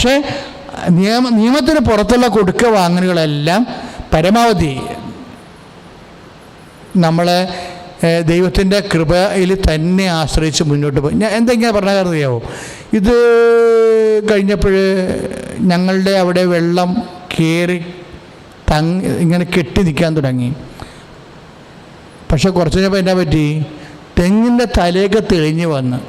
പക്ഷേ നിയമത്തിന് പുറത്തുള്ള കൊടുക്ക വാങ്ങലുകളെല്ലാം പരമാവധി നമ്മളെ ദൈവത്തിൻ്റെ കൃപയിൽ തന്നെ ആശ്രയിച്ച് മുന്നോട്ട് പോയി. ഞാൻ എന്തെങ്കിലും പറഞ്ഞാൽ അറിയാമോ, ഇത് കഴിഞ്ഞപ്പോൾ ഞങ്ങളുടെ അവിടെ വെള്ളം കയറി ഇങ്ങനെ കെട്ടി നിൽക്കാൻ തുടങ്ങി. പക്ഷെ കുറച്ച് കഴിഞ്ഞപ്പോൾ എന്നാ പറ്റി, തെങ്ങിൻ്റെ തലയൊക്കെ തെളിഞ്ഞ് വന്ന്.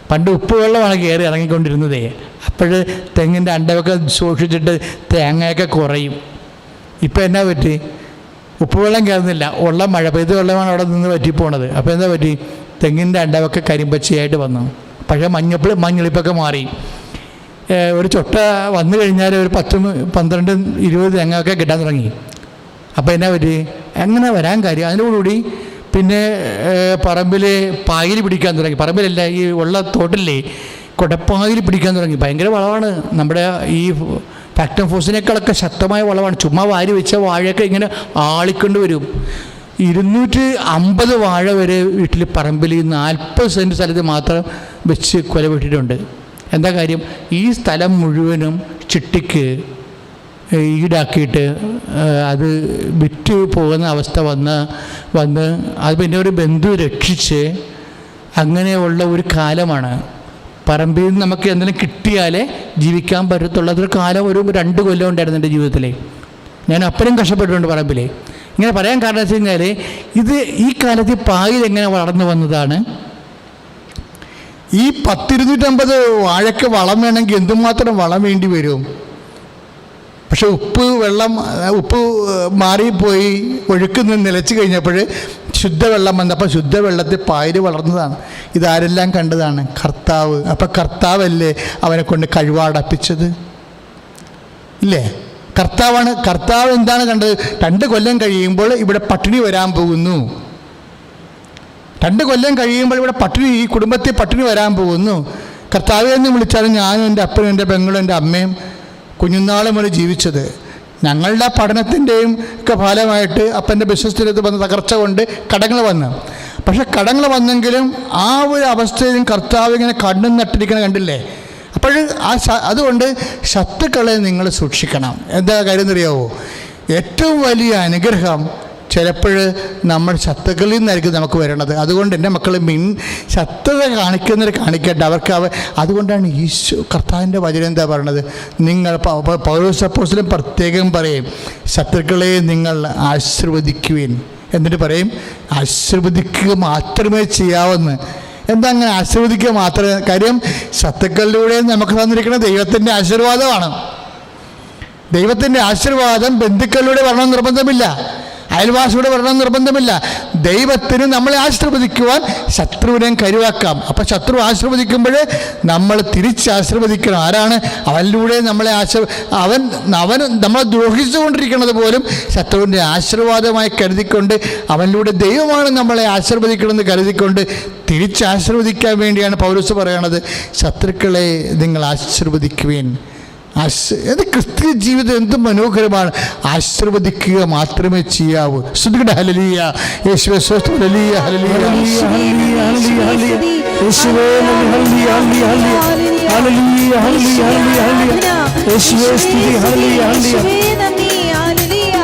പണ്ട് ഉപ്പ് വെള്ളമാണ് കയറി ഇറങ്ങിക്കൊണ്ടിരുന്നതേ. അപ്പോൾ തെങ്ങിൻ്റെ അണ്ടമൊക്കെ സൂക്ഷിച്ചിട്ട് തേങ്ങയൊക്കെ കുറയും. ഇപ്പം എന്നാ പറ്റി, ഉപ്പ് വെള്ളം കയറുന്നില്ല, ഉള്ള മഴ പെയ്ത വെള്ളമാണ് അവിടെ നിന്ന് പറ്റിപ്പോണത്. അപ്പോൾ എന്താ പറ്റി, തെങ്ങിൻ്റെ അണ്ടമൊക്കെ കരിമ്പച്ചയായിട്ട് വന്നു. പക്ഷേ മഞ്ഞളിപ്പൊക്കെ മാറി. ഒരു ചൊട്ട വന്നു കഴിഞ്ഞാൽ ഒരു 10, 12, 20 തെങ്ങൊക്കെ കിട്ടാൻ തുടങ്ങി. അപ്പോൾ എന്നാ പറ്റി, എങ്ങനെ വരാൻ കാര്യം, അതിനോടുകൂടി പിന്നെ പറമ്പിൽ പായൽ പിടിക്കാൻ തുടങ്ങി. പറമ്പിലല്ല, ഈ ഉള്ള തോട്ടില്ലേ കൊടപ്പായൽ പിടിക്കാൻ തുടങ്ങി. ഭയങ്കര വളമാണ്. നമ്മുടെ ഈ ഫാക്ടം ഫോഴ്സിനേക്കാളൊക്കെ ശക്തമായ വളമാണ്. ചുമ്മാ വാരി വെച്ച വാഴയൊക്കെ ഇങ്ങനെ ആളിക്കൊണ്ട് വരും. 250 വാഴ വരെ വീട്ടിൽ പറമ്പിൽ 40 സെൻറ്റ് സ്ഥലത്ത് മാത്രം വെച്ച് കൊലവിട്ടിട്ടുണ്ട്. എന്താ കാര്യം, ഈ സ്ഥലം മുഴുവനും ചിട്ടിക്ക് ഈടാക്കിയിട്ട് അത് വിറ്റ് പോകുന്ന അവസ്ഥ വന്ന് അത് പിന്നെ ഒരു ബന്ധു രക്ഷിച്ച് അങ്ങനെയുള്ള ഒരു കാലമാണ്. പറമ്പിൽ നിന്ന് നമുക്ക് എന്തെങ്കിലും കിട്ടിയാലേ ജീവിക്കാൻ പറ്റത്തുള്ളതൊരു കാലം, ഒരു 2 കൊല്ലം ഉണ്ടായിരുന്നു എൻ്റെ ജീവിതത്തിൽ. ഞാൻ അപ്പനും കഷ്ടപ്പെട്ടിട്ടുണ്ട് പറമ്പിൽ. ഇങ്ങനെ പറയാൻ കാരണം വെച്ച് കഴിഞ്ഞാൽ ഈ കാലത്ത് പായൽ എങ്ങനെ വളർന്നു വന്നതാണ്. ഈ 10-250 വാഴയ്ക്ക് വളം വേണമെങ്കിൽ എന്തുമാത്രം വളം വേണ്ടി വരും. പക്ഷെ ഉപ്പ് മാറിപ്പോയി, ഒഴുക്കുന്ന നിലച്ച് കഴിഞ്ഞപ്പോൾ ശുദ്ധവെള്ളം വന്നപ്പോൾ ശുദ്ധവെള്ളത്തിൽ പായൽ വളർന്നതാണ്. ഇതാരെല്ലാം കണ്ടതാണ്, കർത്താവ്. അപ്പം കർത്താവല്ലേ അവനെ കൊണ്ട് കഴിവാടപ്പിച്ചത്, ഇല്ലേ? കർത്താവ് എന്താണ് കണ്ടത്? 2 കൊല്ലം കഴിയുമ്പോൾ ഇവിടെ പട്ടിണി വരാൻ പോകുന്നു. 2 കൊല്ലം കഴിയുമ്പോൾ ഇവിടെ ഈ കുടുംബത്തിൽ പട്ടിണി വരാൻ പോകുന്നു. കർത്താവെ എന്ന് വിളിച്ചാലും ഞാനും എൻ്റെ അപ്പനും എൻ്റെ പെങ്ങളും എൻ്റെ അമ്മയും കുഞ്ഞുനാൾ മുതൽ ജീവിച്ചത്. ഞങ്ങളുടെ പഠനത്തിൻ്റെയും ഒക്കെ ഫലമായിട്ട് അപ്പൻ്റെ ബിസിനസ്സിലേക്ക് വന്ന തകർച്ച കൊണ്ട് കടങ്ങൾ വന്നു. പക്ഷെ കടങ്ങൾ വന്നെങ്കിലും ആ ഒരു അവസ്ഥയിലും കർത്താവ് ഇങ്ങനെ കണ്ണും നട്ടിരിക്കണം, കണ്ടില്ലേ? അപ്പോൾ അതുകൊണ്ട് ശത്രുക്കളെ നിങ്ങൾ സൂക്ഷിക്കണം. എന്താ കാര്യം എന്നറിയാവോ? ഏറ്റവും വലിയ അനുഗ്രഹം ചിലപ്പോൾ നമ്മൾ ശത്രുക്കളിൽ നിന്നായിരിക്കും നമുക്ക് വരണത്. അതുകൊണ്ട് എൻ്റെ മക്കൾ ശത്രുത കാണിക്കട്ടെ അവർക്ക്. അതുകൊണ്ടാണ് കർത്താവിൻ്റെ വചനം എന്താ പറയണത്? നിങ്ങൾ പൗലോസ് അപ്പോസ്തലൻ പ്രത്യേകം പറയും, ശത്രുക്കളെ നിങ്ങൾ ആശീർവദിക്കുവിൻ. എന്നിട്ട് പറയും, ആശീർവദിക്കുക മാത്രമേ ചെയ്യാവൂന്ന്. എന്താ അങ്ങനെ ആശീർവദിക്കുക മാത്രമേ? കാര്യം ശത്രുക്കളിലൂടെ നമുക്ക് തന്നിരിക്കുന്ന ദൈവത്തിൻ്റെ ആശീർവാദമാണ്. ദൈവത്തിൻ്റെ ആശീർവാദം ബന്ധുക്കളിലൂടെ വരണമെന്ന് നിർബന്ധമില്ല, അയൽവാസിയുടെ വരണം നിർബന്ധമില്ല. ദൈവത്തിന് നമ്മളെ ആശീർവദിക്കുവാൻ ശത്രുവിനെയും കരുവാക്കാം. അപ്പം ശത്രു ആശീർവദിക്കുമ്പോൾ നമ്മൾ തിരിച്ചാശീർവദിക്കണം. ആരാണ്? അവനിലൂടെ നമ്മളെ അവൻ നമ്മളെ ദ്രോഹിച്ചുകൊണ്ടിരിക്കുന്നത് പോലും ശത്രുവിൻ്റെ ആശീർവാദമായി കരുതിക്കൊണ്ട് അവനിലൂടെ ദൈവമാണ് നമ്മളെ ആശീർവദിക്കണമെന്ന് കരുതിക്കൊണ്ട് തിരിച്ചാശീർവദിക്കാൻ വേണ്ടിയാണ് പൗലോസ് പറയണത്, ശത്രുക്കളെ നിങ്ങൾ ആശീർവദിക്കുവേൻ. ക്രിസ്തീയ ജീവിതം എന്ത് മനോഹരമാണ്. ആശീർവദിക്കുക മാത്രമേ ചെയ്യാവൂ. ശ്രുതികട ഹല്ലേലൂയ, യേശുവേ സ്തോത്രം, ഹല്ലേലൂയ, ഹല്ലേലൂയ, ഹല്ലേലൂയ, യേശുവേ ഹല്ലേലൂയ, ഹല്ലേലൂയ, ഹല്ലേലൂയ, ഹല്ലേലൂയ, യേശുവേ സ്തുതി, ഹല്ലേലൂയ, ഹല്ലേലൂയ.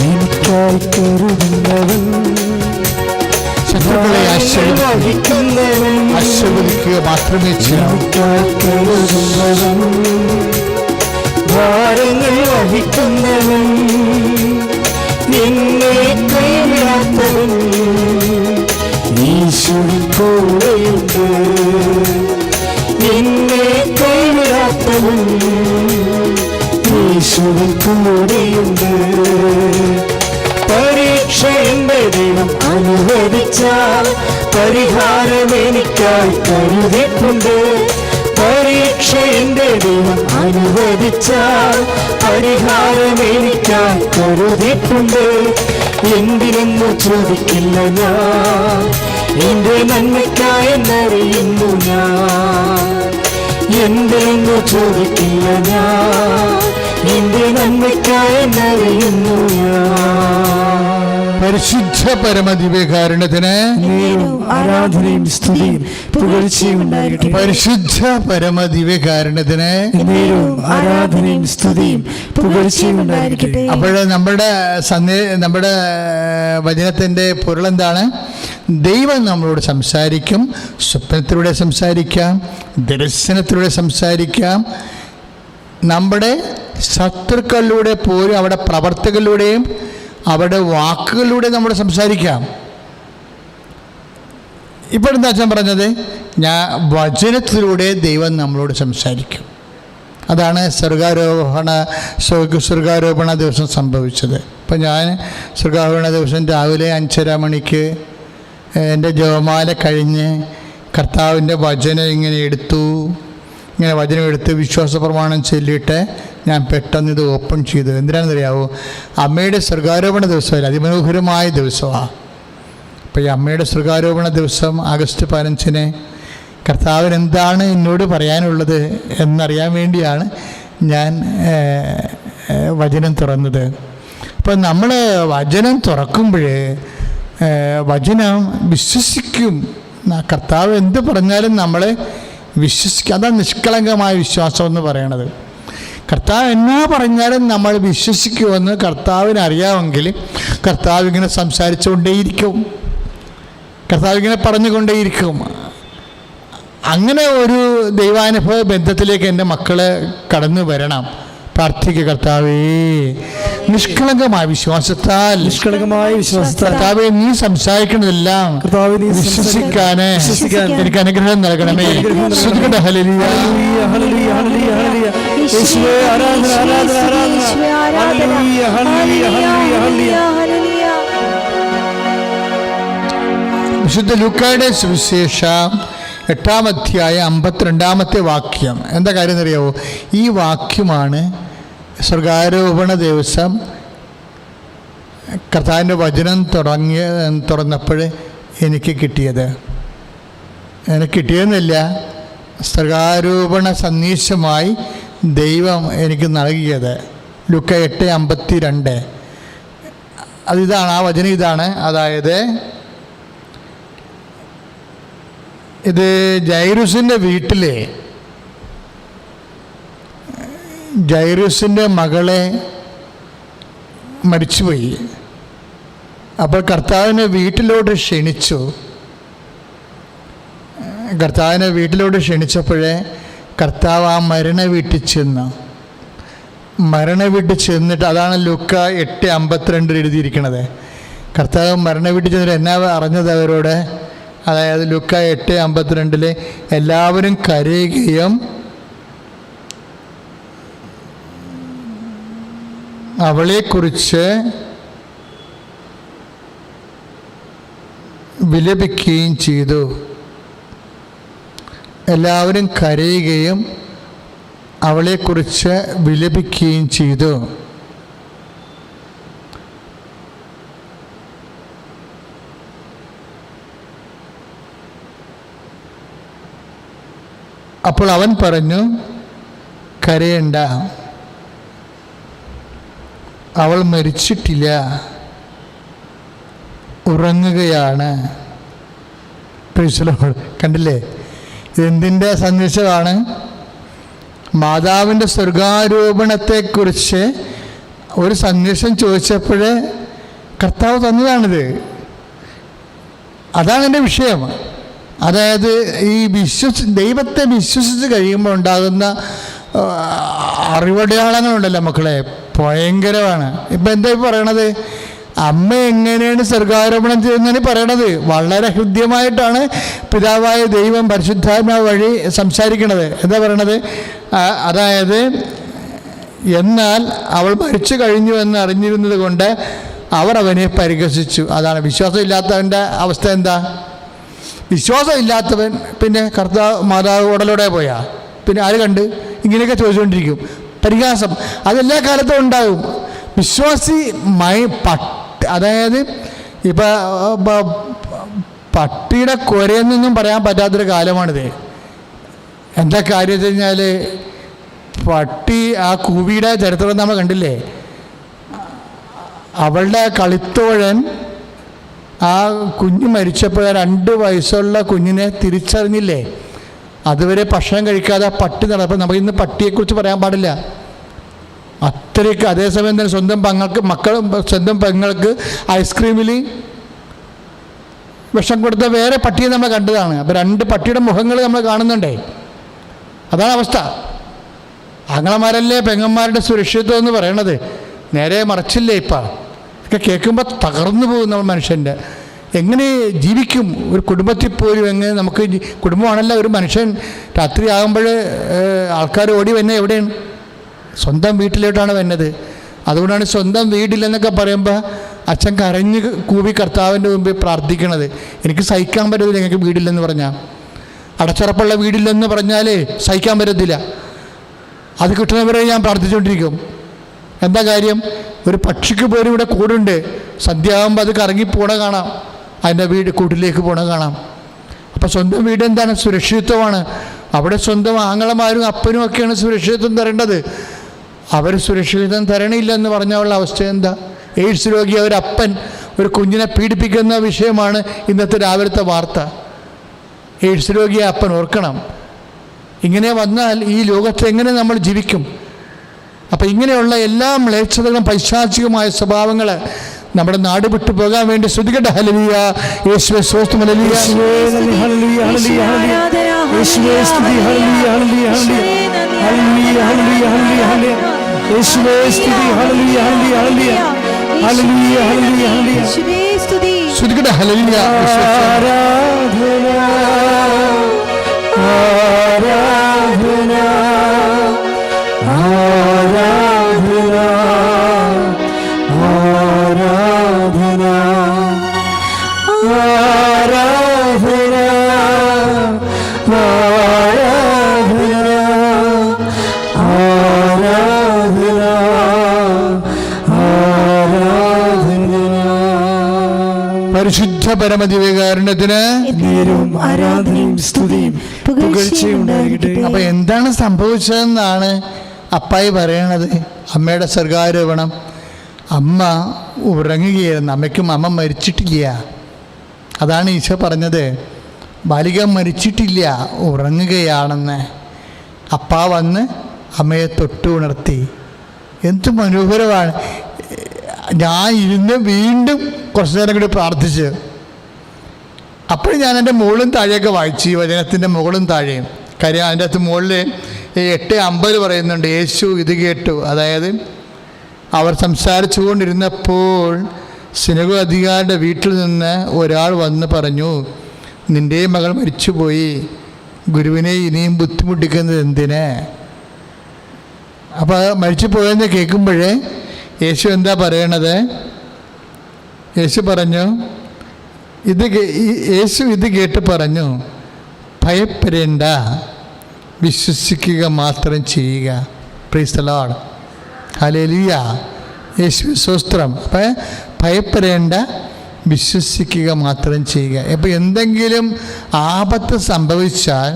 എനിക്കായി കരുതുന്നവൻ, ശത്രുക്കളെ ആശീർവദിക്കുക മാത്രമേ ചെയ്യാവൂ. ഭാരങ്ങൾ വഹിക്കുന്നവൻ, നിന്നെ കൈവിടാത്തവൻ, ഈശോയിൽ കൂടെയുണ്ട്. നിന്നെ കൈവിടാത്തവൻ, ഈശോയിൽ കൂടെയുണ്ട്. പരീക്ഷ എന്റെ ദൈവം അനുവദിച്ചാൽ പരിഹാരം എനിക്കായി കരുതിയിട്ടുണ്ട്. പരീക്ഷ എന്റെ ദൈവം അനുവദിച്ചാൽ പരിഹാരം എനിക്കായി കരുതിയിട്ടുണ്ട്. എന്തിനെന്നു ചോദിക്കില്ല ഞാൻ, എന്റെ നന്മയ്ക്കായി എന്നറിയുന്നു ഞാൻ. എന്തിനെന്നു ചോദിക്കില്ല ഞാൻ, എന്റെ നന്മയ്ക്കായി എന്നറിയുന്നു ഞാൻ. പരിശുദ്ധ പരമദിവ്യകാരുണ്യത്തിന് ആരാധനയും സ്തുതിയും പുകഴ്ചയും ഉണ്ടായിരിക്കട്ടെ. പരിശുദ്ധ പരമദിവ്യകാരുണ്യത്തിന് ആരാധനയും സ്തുതിയും പുകഴ്ചയും ഉണ്ടായിരിക്കട്ടെ. അപ്പോൾ നമ്മുടെ വചനത്തിൻ്റെ പൊരുളെന്താണ്? ദൈവം നമ്മളോട് സംസാരിക്കും. സ്വപ്നത്തിലൂടെ സംസാരിക്കാം, ദർശനത്തിലൂടെ സംസാരിക്കാം, നമ്മുടെ ശത്രുക്കളിലൂടെ പോലും അവരുടെ പ്രവർത്തികളിലൂടെയും അവരുടെ വാക്കുകളിലൂടെ നമ്മൾ സംസാരിക്കാം. ഇപ്പോഴെന്താ അച്ഛൻ പറഞ്ഞത്? വചനത്തിലൂടെ ദൈവം നമ്മളോട് സംസാരിക്കും. അതാണ് സ്വർഗാരോപണ ദിവസം സംഭവിച്ചത്. ഇപ്പം ഞാൻ സ്വർഗാരോപണ ദിവസം രാവിലെ 5:30 മണിക്ക് എൻ്റെ ജപമാല കഴിഞ്ഞ് കർത്താവിൻ്റെ വചനം ഇങ്ങനെ വചനം എടുത്ത് വിശ്വാസ പ്രമാണം ചൊല്ലിയിട്ട് ഞാൻ പെട്ടെന്ന് ഇത് ഓപ്പൺ ചെയ്തു. എന്തിനാണെന്നറിയാവോ? അമ്മയുടെ സ്വർഗാരോപണ ദിവസമല്ല, അതിമനോഹരമായ ദിവസമാണ്. അപ്പോൾ ഈ അമ്മയുടെ സ്വർഗാരോപണ ദിവസം ആഗസ്റ്റ് 15 കർത്താവിന് എന്താണ് എന്നോട് പറയാനുള്ളത് എന്നറിയാൻ വേണ്ടിയാണ് ഞാൻ വചനം തുറന്നത്. അപ്പോൾ നമ്മൾ വചനം തുറക്കുമ്പോഴേ വചനം വിശ്വസിക്കും. കർത്താവ് എന്ത് പറഞ്ഞാലും നമ്മൾ വിശ്വസിക്കുക. അതാണ് നിഷ്കളങ്കമായ വിശ്വാസം എന്ന് പറയണത്. കർത്താവ് എന്നാ പറഞ്ഞാലും നമ്മൾ വിശ്വസിക്കുമെന്ന് കർത്താവിന് അറിയാമെങ്കിൽ കർത്താവ് ഇങ്ങനെ സംസാരിച്ചുകൊണ്ടേയിരിക്കും, കർത്താവ് ഇങ്ങനെ പറഞ്ഞുകൊണ്ടേയിരിക്കും. അങ്ങനെ ഒരു ദൈവാനുഭവ ബന്ധത്തിലേക്ക് എൻ്റെ മക്കളെ കടന്നു വരണം. പ്രാർത്ഥിക്കുക, കർത്താവേ നിഷ്കളങ്കമായ വിശ്വാസത്താൽ കർത്താവേ നീ സംസാരിക്കുന്നതെല്ലാം വിശ്വസിക്കാൻ എനിക്ക് അനുഗ്രഹം നൽകണമേ. വിശുദ്ധ ലൂക്കായുടെ സുവിശേഷം 8-ാം അധ്യായം 52-ാമത്തെ വാക്യം. എന്താ കാര്യം എന്നറിയാവോ? ഈ വാക്യമാണ് സ്വർഗാരോപണ ദിവസം കർത്താവിൻ്റെ വചനം തുറന്നപ്പോൾ എനിക്ക് കിട്ടിയതെന്നില്ല, സ്വർഗാരോപണ സന്ദേശമായി ദൈവം എനിക്ക് നൽകിയത്. ലൂക്ക 8:52 അതിതാണ്, ആ വചനം ഇതാണ്. അതായത് ഇത് ജൈറുസിൻ്റെ മകളെ മരിച്ചുപോയി. അപ്പോൾ കർത്താവിനെ വീട്ടിലോട്ട് ക്ഷണിച്ചപ്പോഴേ കർത്താവ് ആ മരണ വീട്ടിൽ ചെന്നിട്ട്, അതാണ് ലൂക്ക 8:52 എഴുതിയിരിക്കുന്നത്. കർത്താവ് മരണ വീട്ടിൽ ചെന്നിട്ട് എന്നാ അറിഞ്ഞത് അവരോട്? അതായത് ലൂക്ക 8:52 എല്ലാവരും കരയുകയും അവളെക്കുറിച്ച് വിലപിക്കുകയും ചെയ്തു. എല്ലാവരും കരയുകയും അവളെക്കുറിച്ച് വിലപിക്കുകയും ചെയ്തു. അപ്പോൾ അവൻ പറഞ്ഞു, കരയണ്ട, അവൾ മരിച്ചിട്ടില്ല, ഉറങ്ങുകയാണ്. കണ്ടില്ലേ? ഇതെന്തിൻ്റെ സന്ദേശമാണ്? മാതാവിൻ്റെ സ്വർഗാരോപണത്തെക്കുറിച്ച് ഒരു സന്ദേശം ചോദിച്ചപ്പോൾ കർത്താവ് തന്നതാണിത്. അതാണ് എൻ്റെ വിഷയം. അതായത് ഈ ദൈവത്തെ വിശ്വസിച്ച് കഴിയുമ്പോൾ ഉണ്ടാകുന്ന അറിവടയാളങ്ങളുണ്ടല്ലോ മക്കളെ, ഭയങ്കരമാണ്. ഇപ്പം എന്താ പറയണത്? അമ്മ എങ്ങനെയാണ് സ്വർഗാരോപണം ചെയ്യുന്നതിന് പറയണത്? വളരെ ഹൃദ്യമായിട്ടാണ് പിതാവായ ദൈവം പരിശുദ്ധാത്മാവ് വഴി സംസാരിക്കണത്. എന്താ പറയണത്? അതായത് എന്നാൽ അവൾ മരിച്ചു കഴിഞ്ഞു എന്ന് അറിഞ്ഞിരുന്നത് കൊണ്ട് അവർ അവനെ പരിഹസിച്ചു. അതാണ് വിശ്വാസം ഇല്ലാത്തവൻ്റെ അവസ്ഥ. എന്താ? വിശ്വാസം ഇല്ലാത്തവൻ പിന്നെ മാതാവ് ഉടലോടെ പോയാ പിന്നെ ആര് കണ്ട്? ഇങ്ങനെയൊക്കെ ചോദിച്ചുകൊണ്ടിരിക്കും. പരിഹാസം അതെല്ലാ കാലത്തും ഉണ്ടാകും. വിശ്വാസി അതായത് ഇപ്പം പട്ടിയുടെ കുരയെന്നൊന്നും പറയാൻ പറ്റാത്തൊരു കാലമാണിത്. എന്താ കാര്യം വെച്ച് കഴിഞ്ഞാൽ, പട്ടി ആ കൂവിയുടെ ചരിത്രം നമ്മൾ കണ്ടില്ലേ? അവളുടെ കളിത്തോഴൻ ആ കുഞ്ഞ് മരിച്ചപ്പോൾ 2 വയസ്സുള്ള കുഞ്ഞിനെ തിരിച്ചറിഞ്ഞില്ലേ? അതുവരെ ഭക്ഷണം കഴിക്കാതെ പട്ടി നടപ്പോൾ നമുക്കിന്ന് പട്ടിയെക്കുറിച്ച് പറയാൻ പാടില്ല. അത്രയ്ക്ക്. അതേസമയം തന്നെ സ്വന്തം പെങ്ങൾക്ക് ഐസ്ക്രീമിൽ വിഷം കൊടുത്ത വേറെ പട്ടിയെ നമ്മൾ കണ്ടതാണ്. അപ്പോൾ 2 പട്ടിയുടെ മുഖങ്ങൾ നമ്മൾ കാണുന്നുണ്ടേ. അതാണ് അവസ്ഥ. ആങ്ങളമാരല്ലേ പെങ്ങന്മാരുടെ സുരക്ഷിതത്വം എന്ന് പറയണത്. നേരെ മറിച്ചില്ലേ ഇപ്പം? ഒക്കെ കേൾക്കുമ്പോൾ തകർന്നു പോകും നമ്മൾ. മനുഷ്യൻ്റെ എങ്ങനെ ജീവിക്കും? ഒരു കുടുംബത്തിൽ പോലും എങ്ങനെ നമുക്ക് കുടുംബമാണല്ലോ ഒരു മനുഷ്യൻ. രാത്രി ആകുമ്പോൾ ആൾക്കാർ ഓടി വരുന്നത് എവിടെയാണ്? സ്വന്തം വീട്ടിലോട്ടാണ് വരുന്നത്. അതുകൊണ്ടാണ് സ്വന്തം വീടില്ലെന്നൊക്കെ പറയുമ്പോൾ അച്ഛൻ കരഞ്ഞ് കൂവി കർത്താവിൻ്റെ മുമ്പിൽ പ്രാർത്ഥിക്കണത്. എനിക്ക് സഹിക്കാൻ പറ്റത്തില്ല നിങ്ങൾക്ക് വീടില്ലെന്ന് പറഞ്ഞാൽ. അടച്ചുറപ്പുള്ള വീടില്ലെന്ന് പറഞ്ഞാൽ സഹിക്കാൻ പറ്റത്തില്ല. അത് കിട്ടുന്നവരെ ഞാൻ പ്രാർത്ഥിച്ചുകൊണ്ടിരിക്കും. എന്താ കാര്യം? ഒരു പക്ഷിക്ക് പോലും ഇവിടെ കൂടുണ്ട്. സന്ധ്യയാകുമ്പോൾ അത് കറങ്ങിപ്പോണ കാണാം, അതിൻ്റെ കൂട്ടിലേക്ക് പോണ കാണാം. അപ്പോൾ സ്വന്തം വീട് എന്താണ്? സുരക്ഷിതത്വമാണ്. അവിടെ സ്വന്തം ആങ്ങളമാരും അപ്പനും ഒക്കെയാണ് സുരക്ഷിതത്വം തരേണ്ടത്. അവർ സുരക്ഷിതത്വം തരണില്ലെന്ന് പറഞ്ഞുള്ള അവസ്ഥ എന്താ? എയ്ഡ്സ് രോഗിയ ഒരു അപ്പൻ ഒരു കുഞ്ഞിനെ പീഡിപ്പിക്കുന്ന വിഷയമാണ് ഇന്നത്തെ രാവിലത്തെ വാർത്ത. എയ്ഡ്സ് രോഗിയ അപ്പൻ ഓർക്കണം. ഇങ്ങനെ വന്നാൽ ഈ ലോകത്ത് എങ്ങനെ നമ്മൾ ജീവിക്കും? അപ്പം ഇങ്ങനെയുള്ള എല്ലാ മ്ലേച്ഛതകളും പൈശാചികമായ സ്വഭാവങ്ങൾ നമ്മുടെ നാട് വിട്ടു പോകാൻ വേണ്ടി സ്തുതിക്കട്ടെ. ഹല്ലേലൂയ. യേശുവേ സ്തോത്രം. ഹല്ലേലൂയ. സ്തുതിക്കട്ടെ. ഹല്ലേലൂയ. പരിശുദ്ധ പരമദിവ്യകാരുണ്യത്തിന് ആരാധനയും സ്തുതിയും പുകഴ്ചയും ഉണ്ടായിരിക്കട്ടെ. അപ്പൊ എന്താണ് സംഭവിച്ചതെന്നാണ് അപ്പായി പറയണത്. അമ്മയുടെ സ്വർഗാരോപണം. അമ്മ ഉറങ്ങുകയായിരുന്നു. അമ്മയ്ക്കും അമ്മ മരിച്ചിട്ടില്ല. അതാണ് ഈശോ പറഞ്ഞത്. ബാലിക മരിച്ചിട്ടില്ല, ഉറങ്ങുകയാണെന്ന്. അപ്പാ വന്ന് അമ്മയെ തൊട്ട് ഉണർത്തി. എന്ത് മനോഹരമാണ്. ഞാൻ ഇരുന്ന് വീണ്ടും കുറച്ചു നേരം കൂടി പ്രാർത്ഥിച്ച്. അപ്പോൾ ഞാൻ എൻ്റെ മുകളും താഴെയൊക്കെ വായിച്ചു, ഈ വചനത്തിൻ്റെ മുകളും താഴെയും. കാര്യം അതിൻ്റെ അകത്ത് മുകളിൽ 8:50 പറയുന്നുണ്ട്, യേശു ഇത് കേട്ടു. അതായത് അവർ സംസാരിച്ചു കൊണ്ടിരുന്നപ്പോൾ സിനഗോഗ് അധികാരിയുടെ വീട്ടിൽ നിന്ന് ഒരാൾ വന്ന് പറഞ്ഞു, നിൻ്റെ മകൾ മരിച്ചുപോയി, ഗുരുവിനെ ഇനിയും ബുദ്ധിമുട്ടിക്കുന്നത് എന്തിന്? അപ്പോൾ മരിച്ചു പോയെന്ന് കേൾക്കുമ്പോഴേ യേശു എന്താ പറയണത്? യേശു പറഞ്ഞു, യേശു ഇത് കേട്ട് പറഞ്ഞു, ഭയപ്പെടേണ്ട, വിശ്വസിക്കുക മാത്രം ചെയ്യുക. Praise the Lord. ഹല്ലേലൂയ. യേശു സ്തോത്രം. അപ്പം ഭയപ്പെടേണ്ട, വിശ്വസിക്കുക മാത്രം ചെയ്യുക. അപ്പോൾ എന്തെങ്കിലും ആപത്ത് സംഭവിച്ചാൽ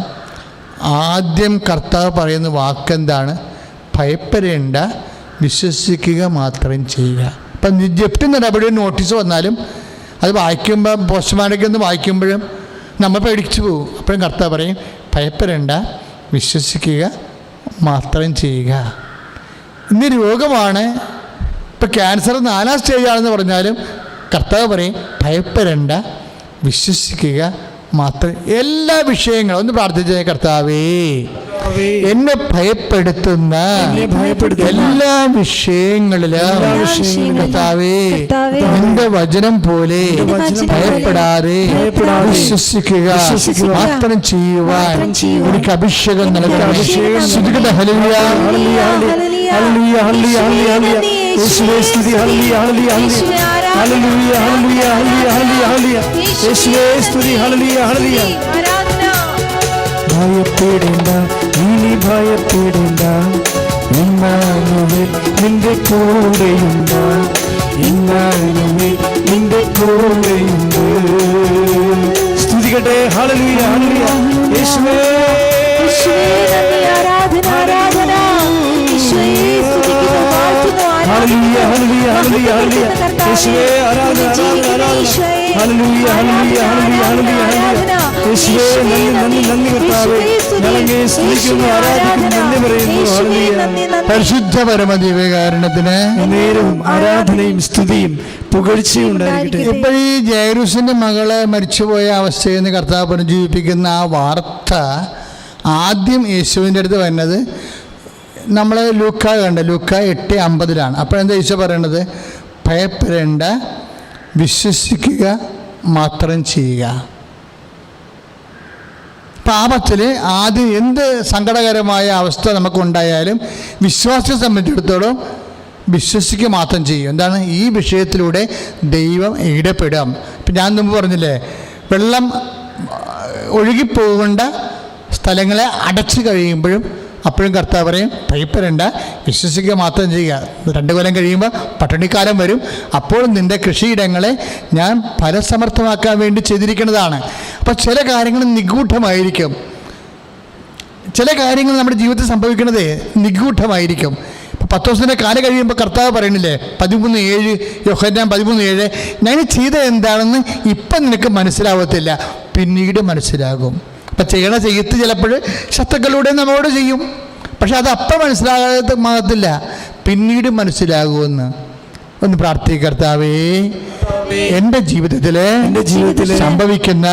ആദ്യം കർത്താവ് പറയുന്ന വാക്കെന്താണ്? ഭയപ്പെടേണ്ട, വിശ്വസിക്കുക മാത്രം ചെയ്യുക. അപ്പം ജപ്തി നടപടി നോട്ടീസ് വന്നാലും അത് വായിക്കുമ്പോൾ പോസ്റ്റ്മാനൊക്കെ ഒന്ന് വായിക്കുമ്പോഴും നമ്മൾ പേടിച്ചു പോകും. അപ്പോഴും കർത്താവ് പറയും, ഭയപ്പെടേണ്ട, വിശ്വസിക്കുക മാത്രം ചെയ്യുക. ഇന്ന് രോഗമാണ്, ഇപ്പം ക്യാൻസർ 4ാം സ്റ്റേജാണെന്ന് പറഞ്ഞാലും കർത്താവ് പറയും, ഭയപ്പെടേണ്ട, വിശ്വസിക്കുക മാത്രം. എല്ലാ വിഷയങ്ങളും ഒന്ന് പ്രാർത്ഥിച്ച, കർത്താവേ എന്നെ ഭയപ്പെടുത്തുന്ന എല്ലാ വിഷയങ്ങളിലും കർത്താവേ നിന്റെ വചനം പോലെ ഭയപ്പെടാതെ വിശ്വസിക്കുക മാത്രം ചെയ്യുവാൻ എനിക്ക് അഭിഷേകം നൽകണം. സ്തുതിക്കട്ടെ. ഹല്ലേലൂയ. ഹല്ലേലൂയ. ഹല്ലേലൂയ. ഹല്ലേലൂയ. യേശുവേ സ്തുതി. ഹല്ലേലൂയ. ഹല്ലേലൂയ. ഹല്ലേലൂയ. ഹല്ലേലൂയ. ഹല്ലേലൂയ. ഹല്ലേലൂയ. യേശുവേ സ്തുതി. ഹല്ലേലൂയ. ഹല്ലേലൂയ. ഭയപ്പെടേണ്ട, ഇനി ഭയപ്പെടേണ്ട, ഇമ്മാനുവേൽ നിന്റെ കൂടെയുണ്ട്, ഇമ്മാനുവേൽ നിന്റെ കൂടെയുണ്ട്. സ്തുതിക്കട്ടെ. ഹല്ലേലൂയ. ഹല്ലേലൂയ. യേശുവേ ആരാധന. ആരാധന. യേശുവേ സ്തുതിക്കുന്നു, വാഴ്ത്തുന്നു. ഹല്ലേലൂയ ഹല്ലേലൂയ ഹല്ലേലൂയ ഹല്ലേലൂയ യേശുവേ ആരാധന ആരാധന ആരാധന ഹല്ലേലൂയ ഹല്ലേലൂയ ഹല്ലേലൂയ ഹല്ലേലൂയ യേശുവേ നന്ദി നന്ദി കർത്താവേ ഞങ്ങളെ സ്തുതിക്കുന്നു ആരാധിക്കുന്നു നന്ദി പറയുന്നു ഹല്ലേലൂയ പരിശുദ്ധ പരമദിവ്യകാരുണ്യത്തിന് നേരവും ആരാധനയും സ്തുതിയും പുകഴ്ചയും ഉണ്ടായിരിക്കട്ടെ. ഇപ്പോൾ ഈ ജൈറൂസിന്റെ മകളെ മരിച്ചുപോയ അവസ്ഥയിൽ നിന്ന് കർത്താവ് പുനരുജ്ജീവിപ്പിക്കുന്ന ആ വാർത്ത ആദ്യം യേശുവിൻ്റെ അടുത്ത് വരുന്നത് നമ്മൾ ലൂക്ക കണ്ട ലൂക്ക 8:50 അപ്പോഴെന്താ ഈശോ പറയണത്? ഭയപ്പെടേണ്ട, വിശ്വസിക്കുക മാത്രം ചെയ്യുക. പാപത്തിൽ ആദ്യം എന്ത് സങ്കടകരമായ അവസ്ഥ നമുക്കുണ്ടായാലും വിശ്വാസത്തെ സംബന്ധിച്ചിടത്തോളം വിശ്വസിക്കുക മാത്രം ചെയ്യും. എന്താണ്? ഈ വിഷയത്തിലൂടെ ദൈവം ഇടപെടാം. ഇപ്പം ഞാൻ മുമ്പ് പറഞ്ഞില്ലേ, വെള്ളം ഒഴുകിപ്പോകേണ്ട സ്ഥലങ്ങളെ അടച്ചു കഴിയുമ്പോഴും അപ്പോഴും കർത്താവ് പറയും ഭയപ്പെടേണ്ട, വിശ്വസിക്കുക മാത്രം ചെയ്യുക. 2 കൊല്ലം കഴിയുമ്പോൾ പട്ടിണിക്കാലം വരും, അപ്പോൾ നിൻ്റെ കൃഷിയിടങ്ങളെ ഞാൻ ഫലസമർത്ഥമാക്കാൻ വേണ്ടി ചെയ്തിരിക്കുന്നതാണ്. അപ്പോൾ ചില കാര്യങ്ങൾ നിഗൂഢമായിരിക്കും, ചില കാര്യങ്ങൾ നമ്മുടെ ജീവിതത്തിൽ സംഭവിക്കുന്നത് നിഗൂഢമായിരിക്കും. ഇപ്പോൾ 10 ദിവസത്തിൻ്റെ കാലം കഴിയുമ്പോൾ കർത്താവ് പറയണില്ലേ 13:7 യോഹന്നാൻ 13:7 ഞാൻ ചെയ്തത് എന്താണെന്ന് ഇപ്പം നിനക്ക് മനസ്സിലാവത്തില്ല, പിന്നീട് മനസ്സിലാകും. അപ്പം ചെയ്യണ ചെയ്യത്ത് ചിലപ്പോൾ ശത്രുക്കളിലൂടെ നമ്മളോട് ചെയ്യും, പക്ഷെ അത് അപ്പം മനസ്സിലാകത്തില്ല, പിന്നീട് മനസ്സിലാകുമെന്ന്. ഒന്ന് പ്രാർത്ഥിക്കുക, കർത്താവേ എൻ്റെ ജീവിതത്തിൽ സംഭവിക്കുന്ന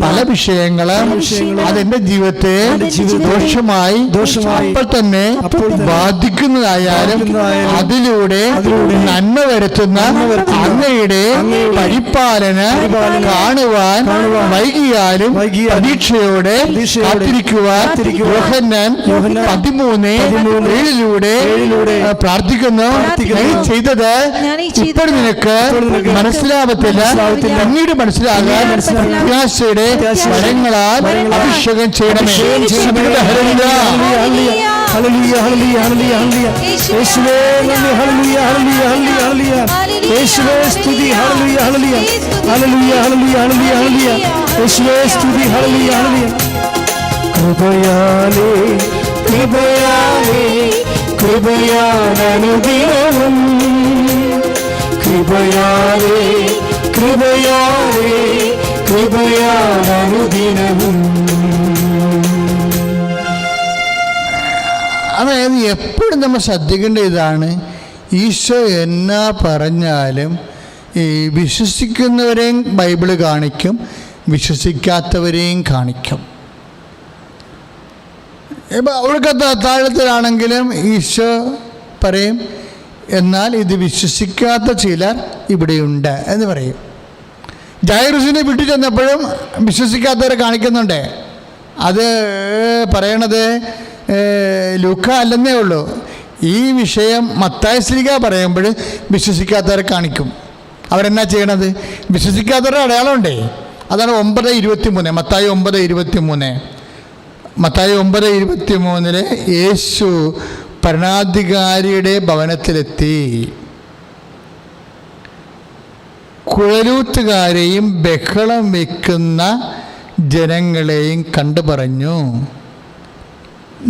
പല വിഷയങ്ങളും അതെൻ്റെ ജീവിതത്തെ ദോഷമായി അപ്പോൾ തന്നെ ബാധിക്കുന്നതായാലും അതിലൂടെ നന്മ വരുത്തുന്ന അങ്ങയുടെ പരിപാലന കാണുവാൻ വൈകിയാലും പ്രതീക്ഷയോടെ കാത്തിരിക്കുവാൻ യോഹന്നാൻ 13:7 പ്രാർത്ഥിക്കുന്നു. ചെയ്തത് ഇപ്പോൾ നിനക്ക് മനസ്സിലാവത്തില്ല, പിന്നീട് മനസ്സിലാകാൻ പ്രത്യാശയുടെ വരങ്ങളാൽ അഭിഷേകം ചെയ്യണമേ. ഹല്ലേലൂയ ഹല്ലേലൂയ ഹല്ലേലൂയ ഹല്ലേലൂയ യേശുവേ നന്ദി ഹല്ലേലൂയ ഹല്ലേലൂയ ഹല്ലേലൂയ ഹല്ലേലൂയ യേശുവേ സ്തുതി ഹല്ലേലൂയ ഹല്ലേലൂയ ഹല്ലേലൂയ ഹല്ലേലൂയ ഹല്ലേലൂയ ഹല്ലേലൂയ യേശുവേ സ്തുതി ഹല്ലേലൂയ ഹല്ലേലൂയ കൃപയാലേ കൃപയാലേ കൃപയാലനുദിനവും കൃപയാലേ കൃപയാലേ കൃപയാലനുദിനവും. അതായത് എപ്പോഴും നമ്മൾ ശ്രദ്ധിക്കേണ്ട ഇതാണ്, ഈശോ എന്നാ പറഞ്ഞാലും ഈ വിശ്വസിക്കുന്നവരെയും ബൈബിള് കാണിക്കും, വിശ്വസിക്കാത്തവരെയും കാണിക്കും. ഇപ്പം അവർക്കത്തെ അത്താഴത്തിലാണെങ്കിലും ഈശോ പറയും എന്നാൽ ഇത് വിശ്വസിക്കാത്ത ചിലർ ഇവിടെയുണ്ട് എന്ന് പറയും. ജൈറൂസിനെ വിട്ടു ചെന്നപ്പോഴും വിശ്വസിക്കാത്തവരെ കാണിക്കുന്നുണ്ട്. അത് പറയണത് ലൂക്ക അല്ലെന്നേ ഉള്ളൂ. ഈ വിഷയം മത്തായി ശ്ലീഹ പറയുമ്പോൾ വിശ്വസിക്കാത്തവരെ കാണിക്കും. അവരെന്നാ ചെയ്യണത്? വിശ്വസിക്കാത്തവരുടെ അടയാളമുണ്ടേ. അതാണ് 9:23 മത്തായി 9:23. മത്തായി 9:23 യേശു ഭരണാധികാരിയുടെ ഭവനത്തിലെത്തി കുഴലൂത്തുകാരെയും ബഹളം വയ്ക്കുന്ന ജനങ്ങളെയും കണ്ടു പറഞ്ഞു,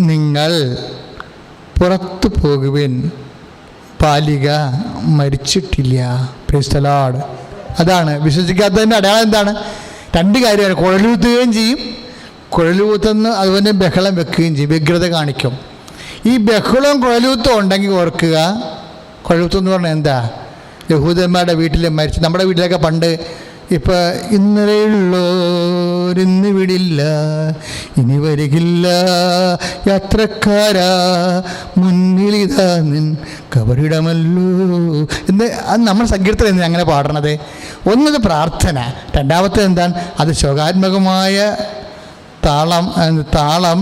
നിങ്ങൾ പുറത്തു പോകുവിൻ, ബാലിക മരിച്ചിട്ടില്ല. Praise the Lord. അതാണ് വിശ്വസിക്കാത്തതിൻ്റെ അടയാളം. എന്താണ്? 2 കാര്യമാണ്. കുഴലൂത്തുകയും ചെയ്യും, കുഴലൂത്തെന്ന് അതുപോലെ ബഹളം വെക്കുകയും ചെയ്യും, വ്യഗ്രത കാണിക്കും. ഈ ബഹളവും കുഴലൂത്തും ഉണ്ടെങ്കിൽ ഓർക്കുക, കുഴലൂത്തം എന്ന് പറഞ്ഞാൽ എന്താ? യഹൂദന്മാരുടെ വീട്ടിൽ മരിച്ചു. നമ്മുടെ വീട്ടിലൊക്കെ പണ്ട് ഇപ്പോൾ ഇന്നലെയുള്ളോരിന്ന് വിടില്ല, ഇനി വരികില്ല യാത്രക്കാരാ, മുന്നിലിതാ നിൻ കബറിടമല്ലോ എന്ന് അത് നമ്മൾ സങ്കീർത്തനം എന്ന് അങ്ങനെ പാടണത്. ഒന്നത് പ്രാർത്ഥന, രണ്ടാമത്തെ എന്താണ്? അത് ശോകാത്മകമായ താളം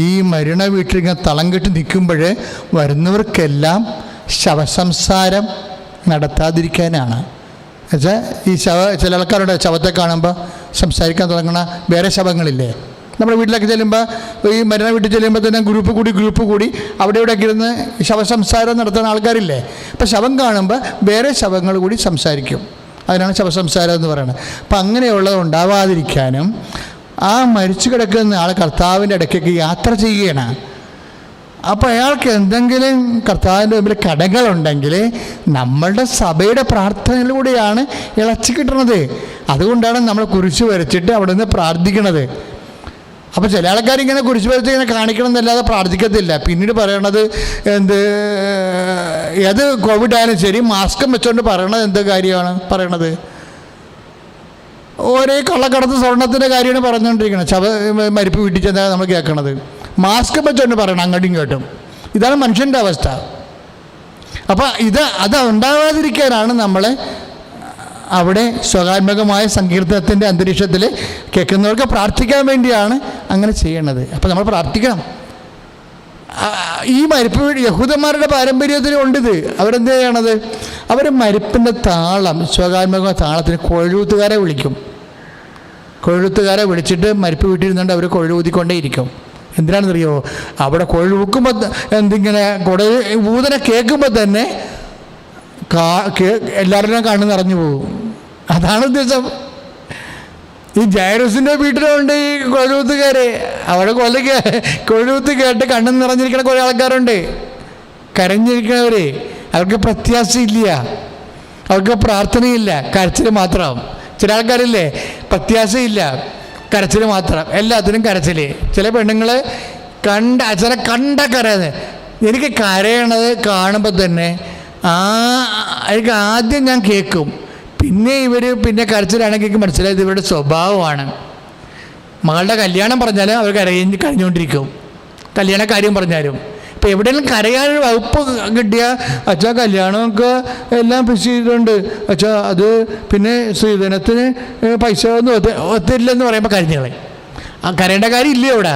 ഈ മരണ വീട്ടിൽ ഇങ്ങനെ തളം കെട്ടി നിൽക്കുമ്പോൾ വരുന്നവർക്കെല്ലാം ശവസംസാരം നടത്താതിരിക്കാനാണ്. എന്നുവെച്ചാൽ ഈ ചില ആൾക്കാരുടെ ശവത്തെ കാണുമ്പോൾ സംസാരിക്കാൻ തുടങ്ങണ വേറെ ശവങ്ങളില്ലേ? നമ്മുടെ വീട്ടിലൊക്കെ ചെല്ലുമ്പോൾ, ഈ മരണ വീട്ടിൽ ചെല്ലുമ്പോൾ തന്നെ ഗ്രൂപ്പ് കൂടി അവിടെ ഇവിടെയൊക്കെ ഇരുന്ന് ശവസംസാരം നടത്തുന്ന ആൾക്കാരില്ലേ? അപ്പോൾ ശവം കാണുമ്പോൾ വേറെ ശവങ്ങൾ കൂടി സംസാരിക്കും. അതിനാണ് ശവസംസാരം എന്ന് പറയുന്നത്. അപ്പം അങ്ങനെയുള്ളത് ഉണ്ടാവാതിരിക്കാനും ആ മരിച്ചു കിടക്കുന്ന ആൾ കർത്താവിൻ്റെ ഇടയ്ക്കൊക്കെ യാത്ര ചെയ്യുകയാണ്. അപ്പോൾ അയാൾക്ക് എന്തെങ്കിലും കർത്താവിൻ്റെ മുമ്പിൽ കടങ്ങളുണ്ടെങ്കിൽ നമ്മളുടെ സഭയുടെ പ്രാർത്ഥനയിലൂടെയാണ് ഇളച്ചി കിട്ടുന്നത്. അതുകൊണ്ടാണ് നമ്മൾ കുരിശ് വരച്ചിട്ട് അവിടെ നിന്ന് പ്രാർത്ഥിക്കണത്. അപ്പോൾ ചില ആൾക്കാർ ഇങ്ങനെ കുരിശ് വരച്ച് ഇങ്ങനെ കാണിക്കണം എന്നല്ലാതെ പ്രാർത്ഥിക്കത്തില്ല. പിന്നീട് പറയണത് ഏത് കോവിഡ് ആയാലും ശരി മാസ്കും വെച്ചുകൊണ്ട് പറയണത് എന്ത് കാര്യമാണ് പറയണത്? ഒരേ കള്ളക്കടത്ത് സ്വർണത്തിൻ്റെ കാര്യമാണ് പറഞ്ഞുകൊണ്ടിരിക്കുന്നത്. മരിപ്പ് വീട്ടിൽ ചെന്നാൽ നമ്മൾ കേൾക്കണത് മാസ്ക് വെച്ചുകൊണ്ട് പറയണം അങ്ങോട്ടും ഇങ്ങോട്ടും. ഇതാണ് മനുഷ്യൻ്റെ അവസ്ഥ. അപ്പോൾ അത് ഉണ്ടാകാതിരിക്കാനാണ് നമ്മൾ അവിടെ സ്വകാത്മകമായ സങ്കീർത്തനത്തിൻ്റെ അന്തരീക്ഷത്തിൽ കേൾക്കുന്നവർക്ക് പ്രാർത്ഥിക്കാൻ വേണ്ടിയാണ് അങ്ങനെ ചെയ്യണത്. അപ്പോൾ നമ്മൾ പ്രാർത്ഥിക്കണം. ഈ മരിപ്പ് യഹൂദന്മാരുടെ പാരമ്പര്യത്തിലുണ്ടിത്. അവരെന്ത് ചെയ്യണത്? അവർ മരിപ്പിൻ്റെ താളം, സ്വകാത്മക താളത്തിന് കൊഴൂത്തുകാരെ വിളിക്കും. കൊഴൂത്തുകാരെ വിളിച്ചിട്ട് മരിപ്പ് വീട്ടിരുന്നുകൊണ്ട് അവർ കൊഴൂതിക്കൊണ്ടേയിരിക്കും. എന്തിനാണെന്നറിയോ? അവിടെ കൊഴൂക്കുമ്പോൾ എന്തിങ്ങനെ ഊതനെ കേൾക്കുമ്പോൾ തന്നെ എല്ലാവരുടെയും കണ്ണ് നിറഞ്ഞു പോകും. അതാണ് ഉദ്ദേശം. ഈ ജൈറസിൻ്റെ വീട്ടിലുണ്ട് ഈ കൊഴൂത്തുകാർ. അവിടെ കൊഴൂത്ത് കേട്ട് കണ്ണ് നിറഞ്ഞിരിക്കണ കുറേ ആൾക്കാരുണ്ട്, കരഞ്ഞിരിക്കണവർ. അവർക്ക് പ്രത്യാശയില്ല, അവർക്ക് പ്രാർത്ഥനയില്ല, കരച്ചിൽ മാത്രം. ചില ആൾക്കാരില്ലേ, പ്രത്യാശയില്ല, കരച്ചിൽ മാത്രം, എല്ലാത്തിനും കരച്ചിൽ. ചില പെണ്ണുങ്ങൾ കണ്ട കരയുന്നത്. എനിക്ക് കരയണത് കാണുമ്പോൾ തന്നെ എനിക്ക് ആദ്യം ഞാൻ കേൾക്കും, പിന്നെ കരച്ചിലാണെങ്കിൽ മനസ്സിലായത് ഇവരുടെ സ്വഭാവമാണ്. മകളുടെ കല്യാണം പറഞ്ഞാലും അവർ കഴിഞ്ഞുകൊണ്ടിരിക്കും. കല്യാണ കാര്യം പറഞ്ഞാലും ഇപ്പോൾ എവിടെയെങ്കിലും കരയാനൊരു വകുപ്പ് കിട്ടിയ അച്ഛാ കല്യാണമൊക്കെ എല്ലാം ഫിക്സ് ചെയ്തിട്ടുണ്ട് അച്ഛാ, അത് പിന്നെ സ്ത്രീധനത്തിന് പൈസ ഒന്നും ഒത്തില്ലെന്ന് പറയുമ്പോൾ കരഞ്ഞോളെ. ആ കരയേണ്ട കാര്യം ഇല്ലേ അവിടെ?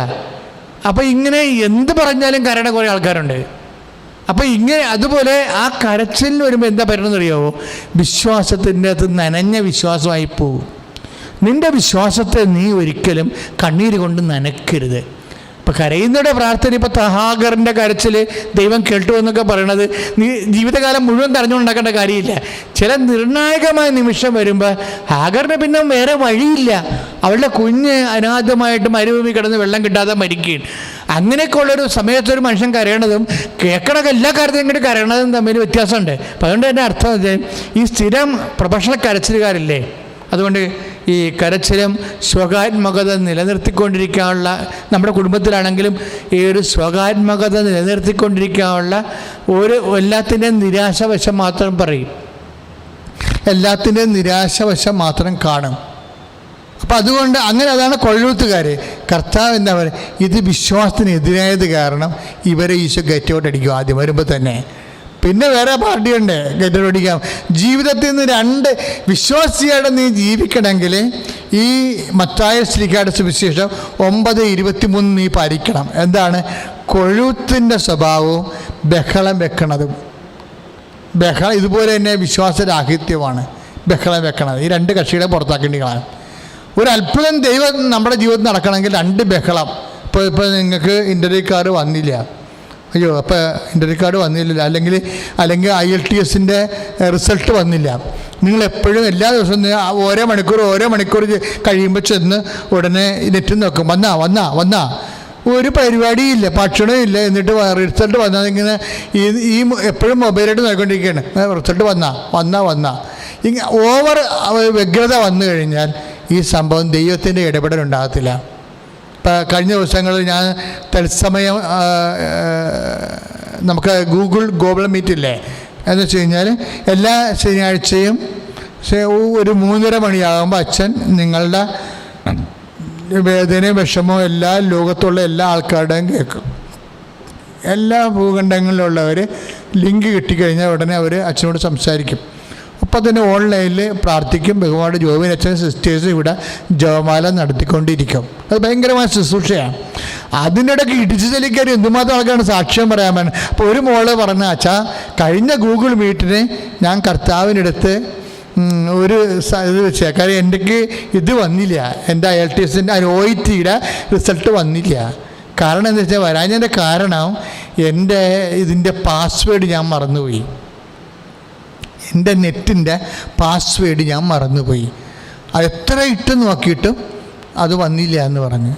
അപ്പോൾ ഇങ്ങനെ എന്ത് പറഞ്ഞാലും കരയേണ്ട കുറേ ആൾക്കാരുണ്ട്. അപ്പോൾ ഇങ്ങനെ അതുപോലെ ആ കരച്ചിലിന് വരുമ്പോൾ എന്താ പറയുന്നത് അറിയാമോ? വിശ്വാസത്തിൻ്റെ അത് നനഞ്ഞ വിശ്വാസമായി പോകും. നിൻ്റെ വിശ്വാസത്തെ നീ ഒരിക്കലും കണ്ണീര് കൊണ്ട് നനയ്ക്കരുത്. ഇപ്പോൾ കരയുന്നവരുടെ പ്രാർത്ഥന, ഇപ്പോൾ ഹാഗറിൻ്റെ കരച്ചിൽ ദൈവം കേട്ടു എന്നൊക്കെ പറയണത് നീ ജീവിതകാലം മുഴുവൻ കരഞ്ഞുകൊണ്ടാക്കേണ്ട കാര്യമില്ല. ചില നിർണായകമായ നിമിഷം വരുമ്പോൾ ഹാഗറിന് പിന്നെ വേറെ വഴിയില്ല. അവളുടെ കുഞ്ഞ് അനാഥമായിട്ട് മരുഭൂമി കിടന്ന് വെള്ളം കിട്ടാതെ മരിക്കുകയും അങ്ങനെയൊക്കെ ഉള്ളൊരു സമയത്തൊരു മനുഷ്യൻ കരയണതും കേൾക്കണ എല്ലാ കാര്യത്തിലും ഇങ്ങോട്ട് കരയണതും തമ്മിൽ വ്യത്യാസമുണ്ട്. അപ്പം അതുകൊണ്ട് തന്നെ അർത്ഥം ഈ സ്ഥിരം പ്രൊഫഷണൽ കരച്ചിലുകാരില്ലേ, അതുകൊണ്ട് ഈ കരച്ചിലും സ്വകാത്മകത നിലനിർത്തിക്കൊണ്ടിരിക്കാനുള്ള, നമ്മുടെ കുടുംബത്തിലാണെങ്കിലും ഈ ഒരു സ്വകാത്മകത നിലനിർത്തിക്കൊണ്ടിരിക്കാനുള്ള എല്ലാത്തിൻ്റെയും നിരാശവശം മാത്രം പറയും, എല്ലാത്തിൻ്റെയും നിരാശവശം മാത്രം കാണും. അപ്പം അതുകൊണ്ട് അതാണ് കൊഴൂത്തുകാർ. കർത്താവ് എന്താ പറയുക? ഇത് വിശ്വാസത്തിനെതിരായത് കാരണം ഇവരെ ഈശോ ഗെറ്റ് ഔട്ട് അടിക്കും ആദ്യം വരുമ്പോൾ തന്നെ. പിന്നെ വേറെ പാർട്ടിയുണ്ട് ഗെറ്റ് ഔട്ട് അടിക്കാം. ജീവിതത്തിൽ നിന്ന് രണ്ട് വിശ്വാസിയായിട്ട് നീ ജീവിക്കണമെങ്കിൽ ഈ മത്തായി ശ്ലീഹായുടെ സുവിശേഷം 9:23 നീ പാലിക്കണം. എന്താണ്? കൊഴൂത്തിൻ്റെ സ്വഭാവവും ബഹളം വെക്കണതും. ഇതുപോലെ തന്നെ വിശ്വാസരാഹിത്യമാണ് ബഹളം വെക്കണത്. ഈ രണ്ട് കക്ഷികളെ പുറത്താക്കേണ്ടികളാണ്. ഒരു അത്ഭുതം ദൈവം നമ്മുടെ ജീവിതത്തിൽ നടക്കണമെങ്കിൽ രണ്ട് ബഹളം. ഇപ്പോൾ നിങ്ങൾക്ക് ഇൻ്റർവ്യൂ കാർഡ് വന്നില്ല, അയ്യോ അപ്പോൾ ഇൻ്റർവ്യൂ കാർഡ് വന്നില്ല, അല്ലെങ്കിൽ IELTS റിസൾട്ട് വന്നില്ല. നിങ്ങളെപ്പോഴും എല്ലാ ദിവസവും ഓരോ മണിക്കൂർ കഴിയുമ്പോൾ ചെന്ന് ഉടനെ നെറ്റ് നോക്കും, വന്നാ ഒരു പരിപാടിയില്ല, ഭക്ഷണമില്ല, എന്നിട്ട് റിസൾട്ട് വന്നാൽ ഇങ്ങനെ ഈ എപ്പോഴും മൊബൈലായിട്ട് നോക്കിക്കൊണ്ടിരിക്കുകയാണ്. റിസൾട്ട് വന്നാ ഇങ്ങനെ ഓവർ വ്യഗ്രത വന്നു കഴിഞ്ഞാൽ ഈ സംഭവം ദൈവത്തിൻ്റെ ഇടപെടലുണ്ടാകത്തില്ല. ഇപ്പം കഴിഞ്ഞ ദിവസങ്ങളിൽ ഞാൻ തത്സമയം നമുക്ക് ഗൂഗിൾ മീറ്റ് ഇല്ലേ എന്ന് വെച്ച് കഴിഞ്ഞാൽ എല്ലാ ശനിയാഴ്ചയും ഒരു 3:30 മണിയാകുമ്പോൾ അച്ഛൻ നിങ്ങളുടെ വേദനയും വിഷമവും എല്ലാ ലോകത്തുള്ള എല്ലാ ആൾക്കാരുടെയും കേൾക്കും. എല്ലാ ഭൂഖണ്ഡങ്ങളിലുള്ളവർ ലിങ്ക് കിട്ടിക്കഴിഞ്ഞാൽ ഉടനെ അവർ അച്ഛനോട് സംസാരിക്കും. അപ്പം തന്നെ ഓൺലൈനിൽ പ്രാർത്ഥിക്കും. ബഹുമാനോട് ജോബിൻ അച്ഛൻ സിസ്റ്റേഴ്സ് ഇവിടെ ജപമാല നടത്തിക്കൊണ്ടിരിക്കും. അത് ഭയങ്കരമായ ശുശ്രൂഷയാണ്. അതിനിടയ്ക്ക് ഇടിച്ചു ചെലിക്കാൻ എന്തുമാത്രം ആൾക്കാരാണ് സാക്ഷ്യം പറയാൻ വേണം. അപ്പോൾ ഒരു മോള് പറഞ്ഞ അച്ഛാ, കഴിഞ്ഞ ഗൂഗിൾ മീറ്റിന് ഞാൻ കർത്താവിനടുത്ത് ഒരു ഇത് വെച്ചാൽ കാര്യം എനിക്ക് ഇത് വന്നില്ല, എൻ്റെ IELTS OETയുടെ റിസൾട്ട് വന്നില്ല. കാരണം എന്താ വെച്ചാൽ വരാഞ്ഞതിൻ്റെ കാരണം എൻ്റെ ഇതിൻ്റെ പാസ്വേഡ് ഞാൻ മറന്നുപോയി, എൻ്റെ നെറ്റിൻ്റെ പാസ്വേഡ് ഞാൻ മറന്നുപോയി. അത് എത്ര ഇട്ട് നോക്കിയിട്ടും അത് വന്നില്ല എന്ന് പറഞ്ഞു.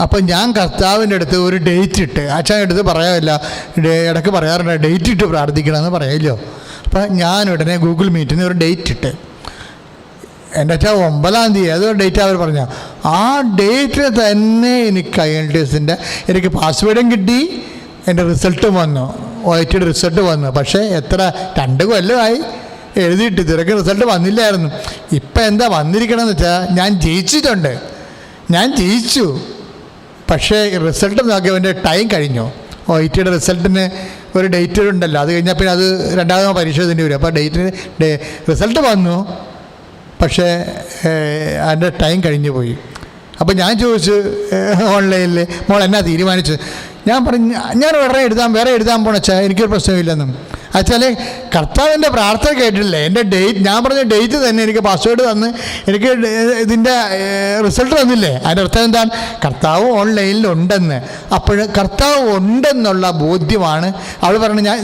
അപ്പം ഞാൻ കർത്താവിൻ്റെ അടുത്ത് ഒരു ഡേറ്റ് ഇട്ട്, അച്ഛൻ്റെ അടുത്ത് പറയാമില്ല, ഇടയ്ക്ക് പറയാറുണ്ട് ഡേറ്റ് ഇട്ട് പ്രാർത്ഥിക്കണമെന്ന് പറയല്ലോ. അപ്പം ഞാൻ ഉടനെ ഗൂഗിൾ മീറ്റിന് ഒരു ഡേറ്റ് ഇട്ട്, എൻ്റെ അച്ഛൻ 9-ാം തീയതി ഏതൊരു ഡേറ്റ് അവർ പറഞ്ഞ ആ ഡേറ്റിൽ തന്നെ എനിക്ക് IELTS എനിക്ക് പാസ്വേഡും കിട്ടി, എൻ്റെ റിസൾട്ടും വന്നു, OIT റിസൾട്ട് വന്നു. പക്ഷേ എത്ര 2 കൊല്ലമായി എഴുതിയിട്ട് ഇതുവരെയൊക്കെ റിസൾട്ട് വന്നില്ലായിരുന്നു. ഇപ്പം എന്താ വന്നിരിക്കണമെന്ന് വെച്ചാൽ ഞാൻ ജയിച്ചിട്ടുണ്ട്, ഞാൻ ജയിച്ചു. പക്ഷേ റിസൾട്ട് നോക്കിയവൻ്റെ ടൈം കഴിഞ്ഞു. OIT റിസൾട്ടിന് ഒരു ഡേറ്റ് ഉണ്ടല്ലോ, അത് കഴിഞ്ഞാൽ പിന്നെ അത് രണ്ടാമത് പരീക്ഷ എഴുതേണ്ടി വരും. അപ്പോൾ റിസൾട്ട് വന്നു, പക്ഷേ അതിൻ്റെ ടൈം കഴിഞ്ഞു പോയി. അപ്പോൾ ഞാൻ ചോദിച്ചു ഓൺലൈനിൽ, മോൾ എന്നാ തീരുമാനിച്ചു? ഞാൻ പറഞ്ഞു ഞാൻ വേറെ എഴുതാൻ പോണെച്ചാൽ എനിക്കൊരു പ്രശ്നമില്ലെന്നും. വെച്ചാൽ കർത്താവിൻ്റെ പ്രാർത്ഥന കേട്ടില്ലേ, എൻ്റെ ഡേറ്റ്, ഞാൻ പറഞ്ഞ ഡേറ്റ് തന്നെ എനിക്ക് പാസ്വേഡ് തന്ന് എനിക്ക് ഇതിൻ്റെ റിസൾട്ട് തന്നില്ലേ. അതിൻ്റെ അർത്ഥം എന്താണ്? കർത്താവ് ഓൺലൈനിലുണ്ടെന്ന്. അപ്പോൾ കർത്താവ് ഉണ്ടെന്നുള്ള ബോധ്യമാണ്. അവൾ പറഞ്ഞു ഞാൻ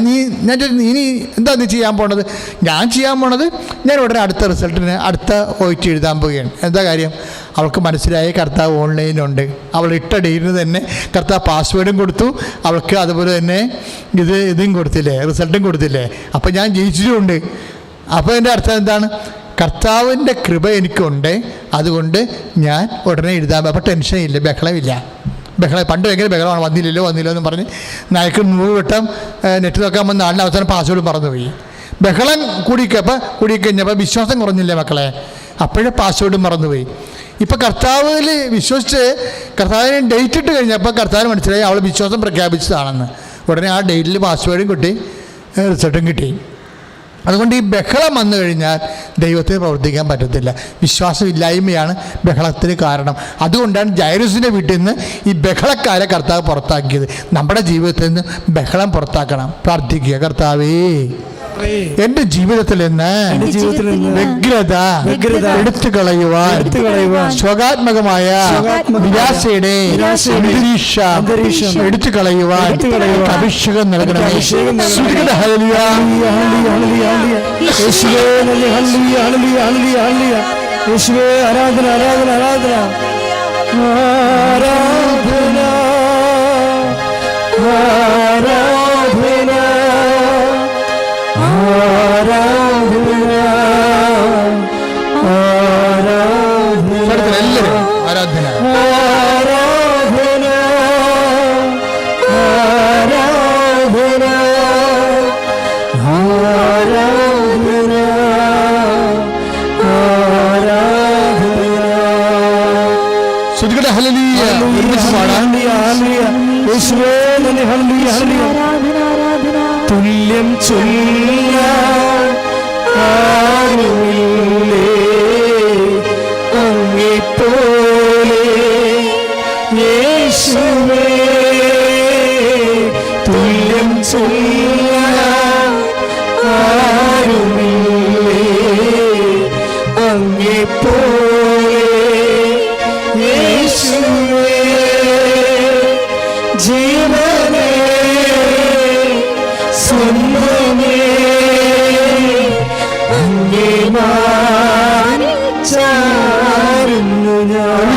ഇനി എന്താ നീ ചെയ്യാൻ പോണത്? ഞാൻ ചെയ്യാൻ പോണത് ഞാൻ ഉടനെ അടുത്ത റിസൾട്ടിന് അടുത്ത OIT എഴുതാൻ പോവുകയാണ്. എന്താ കാര്യം? അവൾക്ക് മനസ്സിലായി കർത്താവ് ഓൺലൈനിലുണ്ട്. അവൾ ഇട്ട ഡേറ്റിന് തന്നെ കർത്താവ് പാസ്വേഡും കൊടുത്തു, അവൾക്ക് അതുപോലെ തന്നെ ഇതും കൊടുത്തില്ലേ, റിസൾട്ടും കൊടുത്തില്ലേ. അപ്പം ഞാൻ ജയിച്ചിട്ടുമുണ്ട്. അപ്പോൾ എൻ്റെ അർത്ഥം എന്താണ്? കർത്താവിൻ്റെ കൃപ എനിക്കുണ്ട്, അതുകൊണ്ട് ഞാൻ ഉടനെ എഴുതാൻ. അപ്പോൾ ടെൻഷനില്ല, ബഹളമില്ല. പണ്ട് ഭയങ്കര ബഹളമാണ്, വന്നില്ലല്ലോ എന്ന് പറഞ്ഞ് നായ്ക്ക് 100 വട്ടം നെറ്റ് നോക്കാൻ വന്ന ആളിന് അവസാനം പാസ്വേഡ് മറന്നുപോയി. ബഹളം കൂടിക്കഴിഞ്ഞപ്പോൾ വിശ്വാസം കുറഞ്ഞില്ലേ മക്കളെ? അപ്പോഴേ പാസ്വേഡും മറന്നുപോയി. ഇപ്പം കർത്താവിൽ വിശ്വസിച്ച് കർത്താവിന് ഡേറ്റ് ഇട്ട് കഴിഞ്ഞപ്പോൾ കർത്താവിന് മനസ്സിലായി അവൾ വിശ്വാസം പ്രഖ്യാപിച്ചതാണെന്ന്. ഉടനെ ആ ഡേറ്റിൽ പാസ്വേഡും കിട്ടി, റിസൾട്ടും കിട്ടി. അതുകൊണ്ട് ഈ ബഹളം വന്നു കഴിഞ്ഞാൽ ദൈവത്തിന് പ്രവർത്തിക്കാൻ പറ്റത്തില്ല. വിശ്വാസമില്ലായ്മയാണ് ബഹളത്തിന് കാരണം. അതുകൊണ്ടാണ് ജൈറസിൻ്റെ വീട്ടിൽ നിന്ന് ഈ ബഹളക്കാരെ കർത്താവ് പുറത്താക്കിയത്. നമ്മുടെ ജീവിതത്തിൽ നിന്ന് ബഹളം പുറത്താക്കണം. പ്രാർത്ഥിക്കുക, കർത്താവേ എന്റെ ജീവിതത്തിൽ നിന്ന് വ്യഗ്രത എടുത്തു കളയുവാൻ സ്വകാത്മകമായ നിരാശയുടെ അന്തരീക്ഷം എടുത്തു കളയുവാൻ അഭിഷേകം നൽകണമേ. ആരാധന ആരാധന ആരാധന ആരാധന ആരാധന തുല്യം ചൊല്ലാൻ ആരുമില്ലേ അങ്ങേപ്പോലെ യേശുവേ, തുല്യം ചൊല്ലാൻ ആരുമില്ലേ അങ്ങേപ്പോലെ യേശുവേ. ജീവനേ സ്വന്തമേ അങ്ങേ മാനിച്ചാരുന്നു ഞാൻ.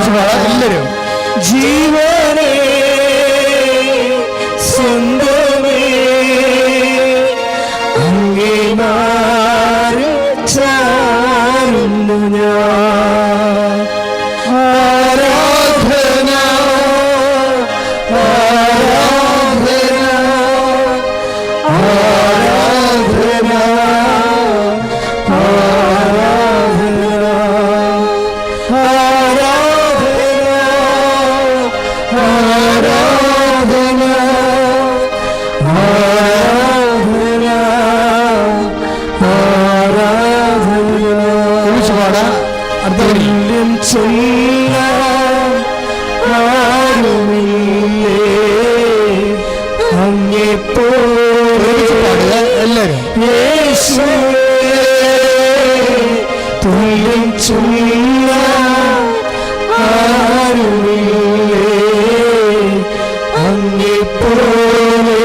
എല്ലാവരും ജീവനേ സ്വന്തമേ അങ്ങേ മാനിച്ചാരുന്നു ഞാൻ. ആരാധന ചൊല്ലാൻ ആരുമില്ലേ അങ്ങേപ്പോലെ യേശുവേ, തുല്യം ചൊല്ലാൻ ആരുമില്ലേ അങ്ങേപ്പോലെ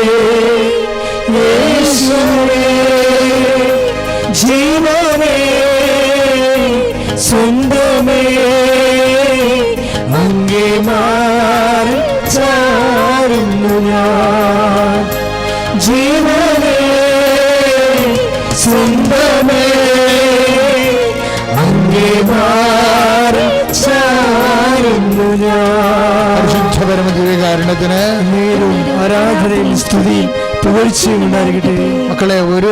യേശുവേ. ജീവനേ സ്വന്തമേ അങ്ങേ മാറി പരമദിവ്യകാരുണ്യത്തിന് നേരും ആരാധനയും സ്തുതിയും പുകഴ്ചയും ഉണ്ടായിരിക്കട്ടെ. മക്കളെ, ഒരു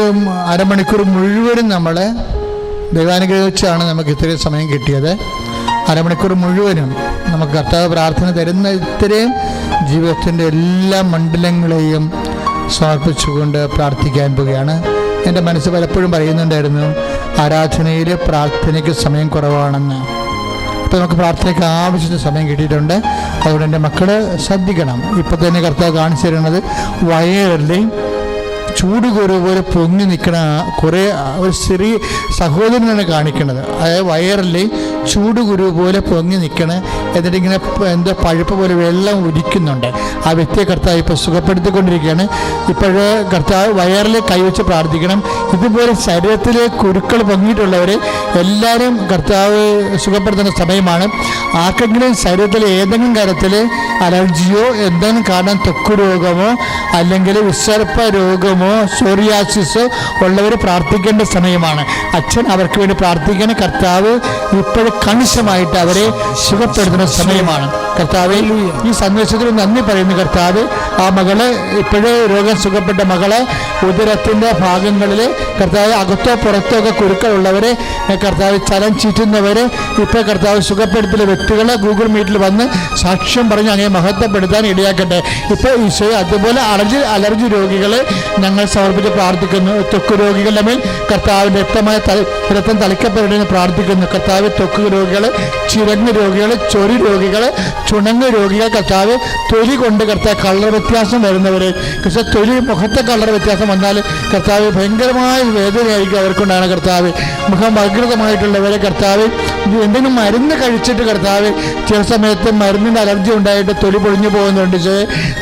അരമണിക്കൂർ മുഴുവനും നമ്മൾ ദൈവാനുഗ്രഹിച്ചാണ് നമുക്ക് ഇത്രയും സമയം കിട്ടിയത്. അരമണിക്കൂർ മുഴുവനും നമുക്ക് കർത്താവ് പ്രാർത്ഥന തരുന്ന ഇത്രയും ജീവിതത്തിൻ്റെ എല്ലാ മണ്ഡലങ്ങളെയും സമർപ്പിച്ചുകൊണ്ട് പ്രാർത്ഥിക്കാൻ പോവുകയാണ്. എൻ്റെ മനസ്സ് പലപ്പോഴും പറയുന്നുണ്ടായിരുന്നു, ആരാധനയിൽ പ്രാർത്ഥനയ്ക്ക് സമയം കുറവാണെന്ന്. ഇപ്പോൾ നമുക്ക് പ്രാർത്ഥനയ്ക്ക് ആവശ്യത്തിന് സമയം കിട്ടിയിട്ടുണ്ട്. അതുകൊണ്ട് എൻ്റെ മക്കൾ ശ്രദ്ധിക്കണം. ഇപ്പോൾ തന്നെ കർത്താവ് കാണിച്ചു തരുന്നത് വയറിൽ ചൂടുകുരു പോലെ പൊങ്ങി നിൽക്കണ കുറേ ഒരു ചെറിയ സഹോദരനാണ് കാണിക്കുന്നത്. അതായത് വയറിൽ ചൂടുകുരു പോലെ പൊങ്ങി നിൽക്കണ, എന്നിട്ട് ഇങ്ങനെ എന്തോ പഴുപ്പ് പോലെ വെള്ളം ഉരിക്കുന്നുണ്ട്. ആ വ്യക്തിയെ കർത്താവ് ഇപ്പോൾ സുഖപ്പെടുത്തിക്കൊണ്ടിരിക്കുകയാണ്. ഇപ്പോഴേ കർത്താവ് വയറിൽ കൈവച്ച് പ്രാർത്ഥിക്കണം. ഇതുപോലെ ശരീരത്തിൽ കുരുക്കൾ പൊങ്ങിയിട്ടുള്ളവരെ എല്ലാവരും കർത്താവ് സുഖപ്പെടുത്തുന്ന സമയമാണ്. ആർക്കെങ്കിലും ശരീരത്തിൽ ഏതെങ്കിലും കാര്യത്തിൽ അലർജിയോ എന്തെങ്കിലും കാരണം ത്വക്ക് രോഗമോ അല്ലെങ്കിൽ വിസർപ്പ രോഗമോ സോറിയാസിസോ ഉള്ളവർ പ്രാർത്ഥിക്കേണ്ട സമയമാണ്. അച്ഛൻ അവർക്ക് വേണ്ടി പ്രാർത്ഥിക്കണം. കർത്താവ് ഇപ്പോഴും കണിശമായിട്ട് അവരെ സുഖപ്പെടുത്തുന്ന സമയമാണ്. കർത്താവ് ഈ സന്ദേശത്തിൽ നന്ദി പറയുന്നു. കർത്താവ് ആ മകള് ഇപ്പോഴേ രോഗം സുഖപ്പെട്ട മകളെ ഉദരത്തിൻ്റെ ഭാഗങ്ങളിൽ കർത്താവ് അകത്തോ പുറത്തോ ഒക്കെ കുരുക്കളുള്ളവരെ കർത്താവ് ചലം ചീറ്റുന്നവരെ ഇപ്പോൾ കർത്താവ് സുഖപ്പെടുത്തുന്ന വ്യക്തികളെ ഗൂഗിൾ മീറ്റിൽ വന്ന് സാക്ഷ്യം പറഞ്ഞ് അങ്ങനെ മഹത്വപ്പെടുത്താൻ ഇടയാക്കട്ടെ. ഇപ്പോൾ ഈശോ അതുപോലെ അലർജി രോഗികളെ ഞങ്ങൾ സമർപ്പിച്ച് പ്രാർത്ഥിക്കുന്നു. ത്വക്ക് രോഗികളുടെ മേൽ കർത്താവിൻ്റെ രക്തം തളിക്കപ്പെടണമെന്ന് പ്രാർത്ഥിക്കുന്നു. കർത്താവ് ത്വക്ക് രോഗികൾ, ചിരങ്ങ് രോഗികൾ, ചൊറി രോഗികൾ, ചുണങ്ങ് രോഗികൾ, കർത്താവ് തൊലി കൊണ്ട് കർത്താവ് കളർ വ്യത്യാസം വരുന്നവർ, പക്ഷേ തൊലി മുഖത്തെ കളർ വ്യത്യാസം വന്നാൽ കർത്താവ് ഭയങ്കരമായ വേദനയായിരിക്കും അവർക്കുണ്ടാണ്. കർത്താവ് മുഖം വൈകൃതമായിട്ടുള്ളവരെ കർത്താവ് എന്തെങ്കിലും മരുന്ന് കഴിച്ചിട്ട് കർത്താവ് ചില സമയത്ത് മരുന്നിൻ്റെ അലർജി ഉണ്ടായിട്ട് തൊലി പൊളിഞ്ഞു പോകുന്നുണ്ട്.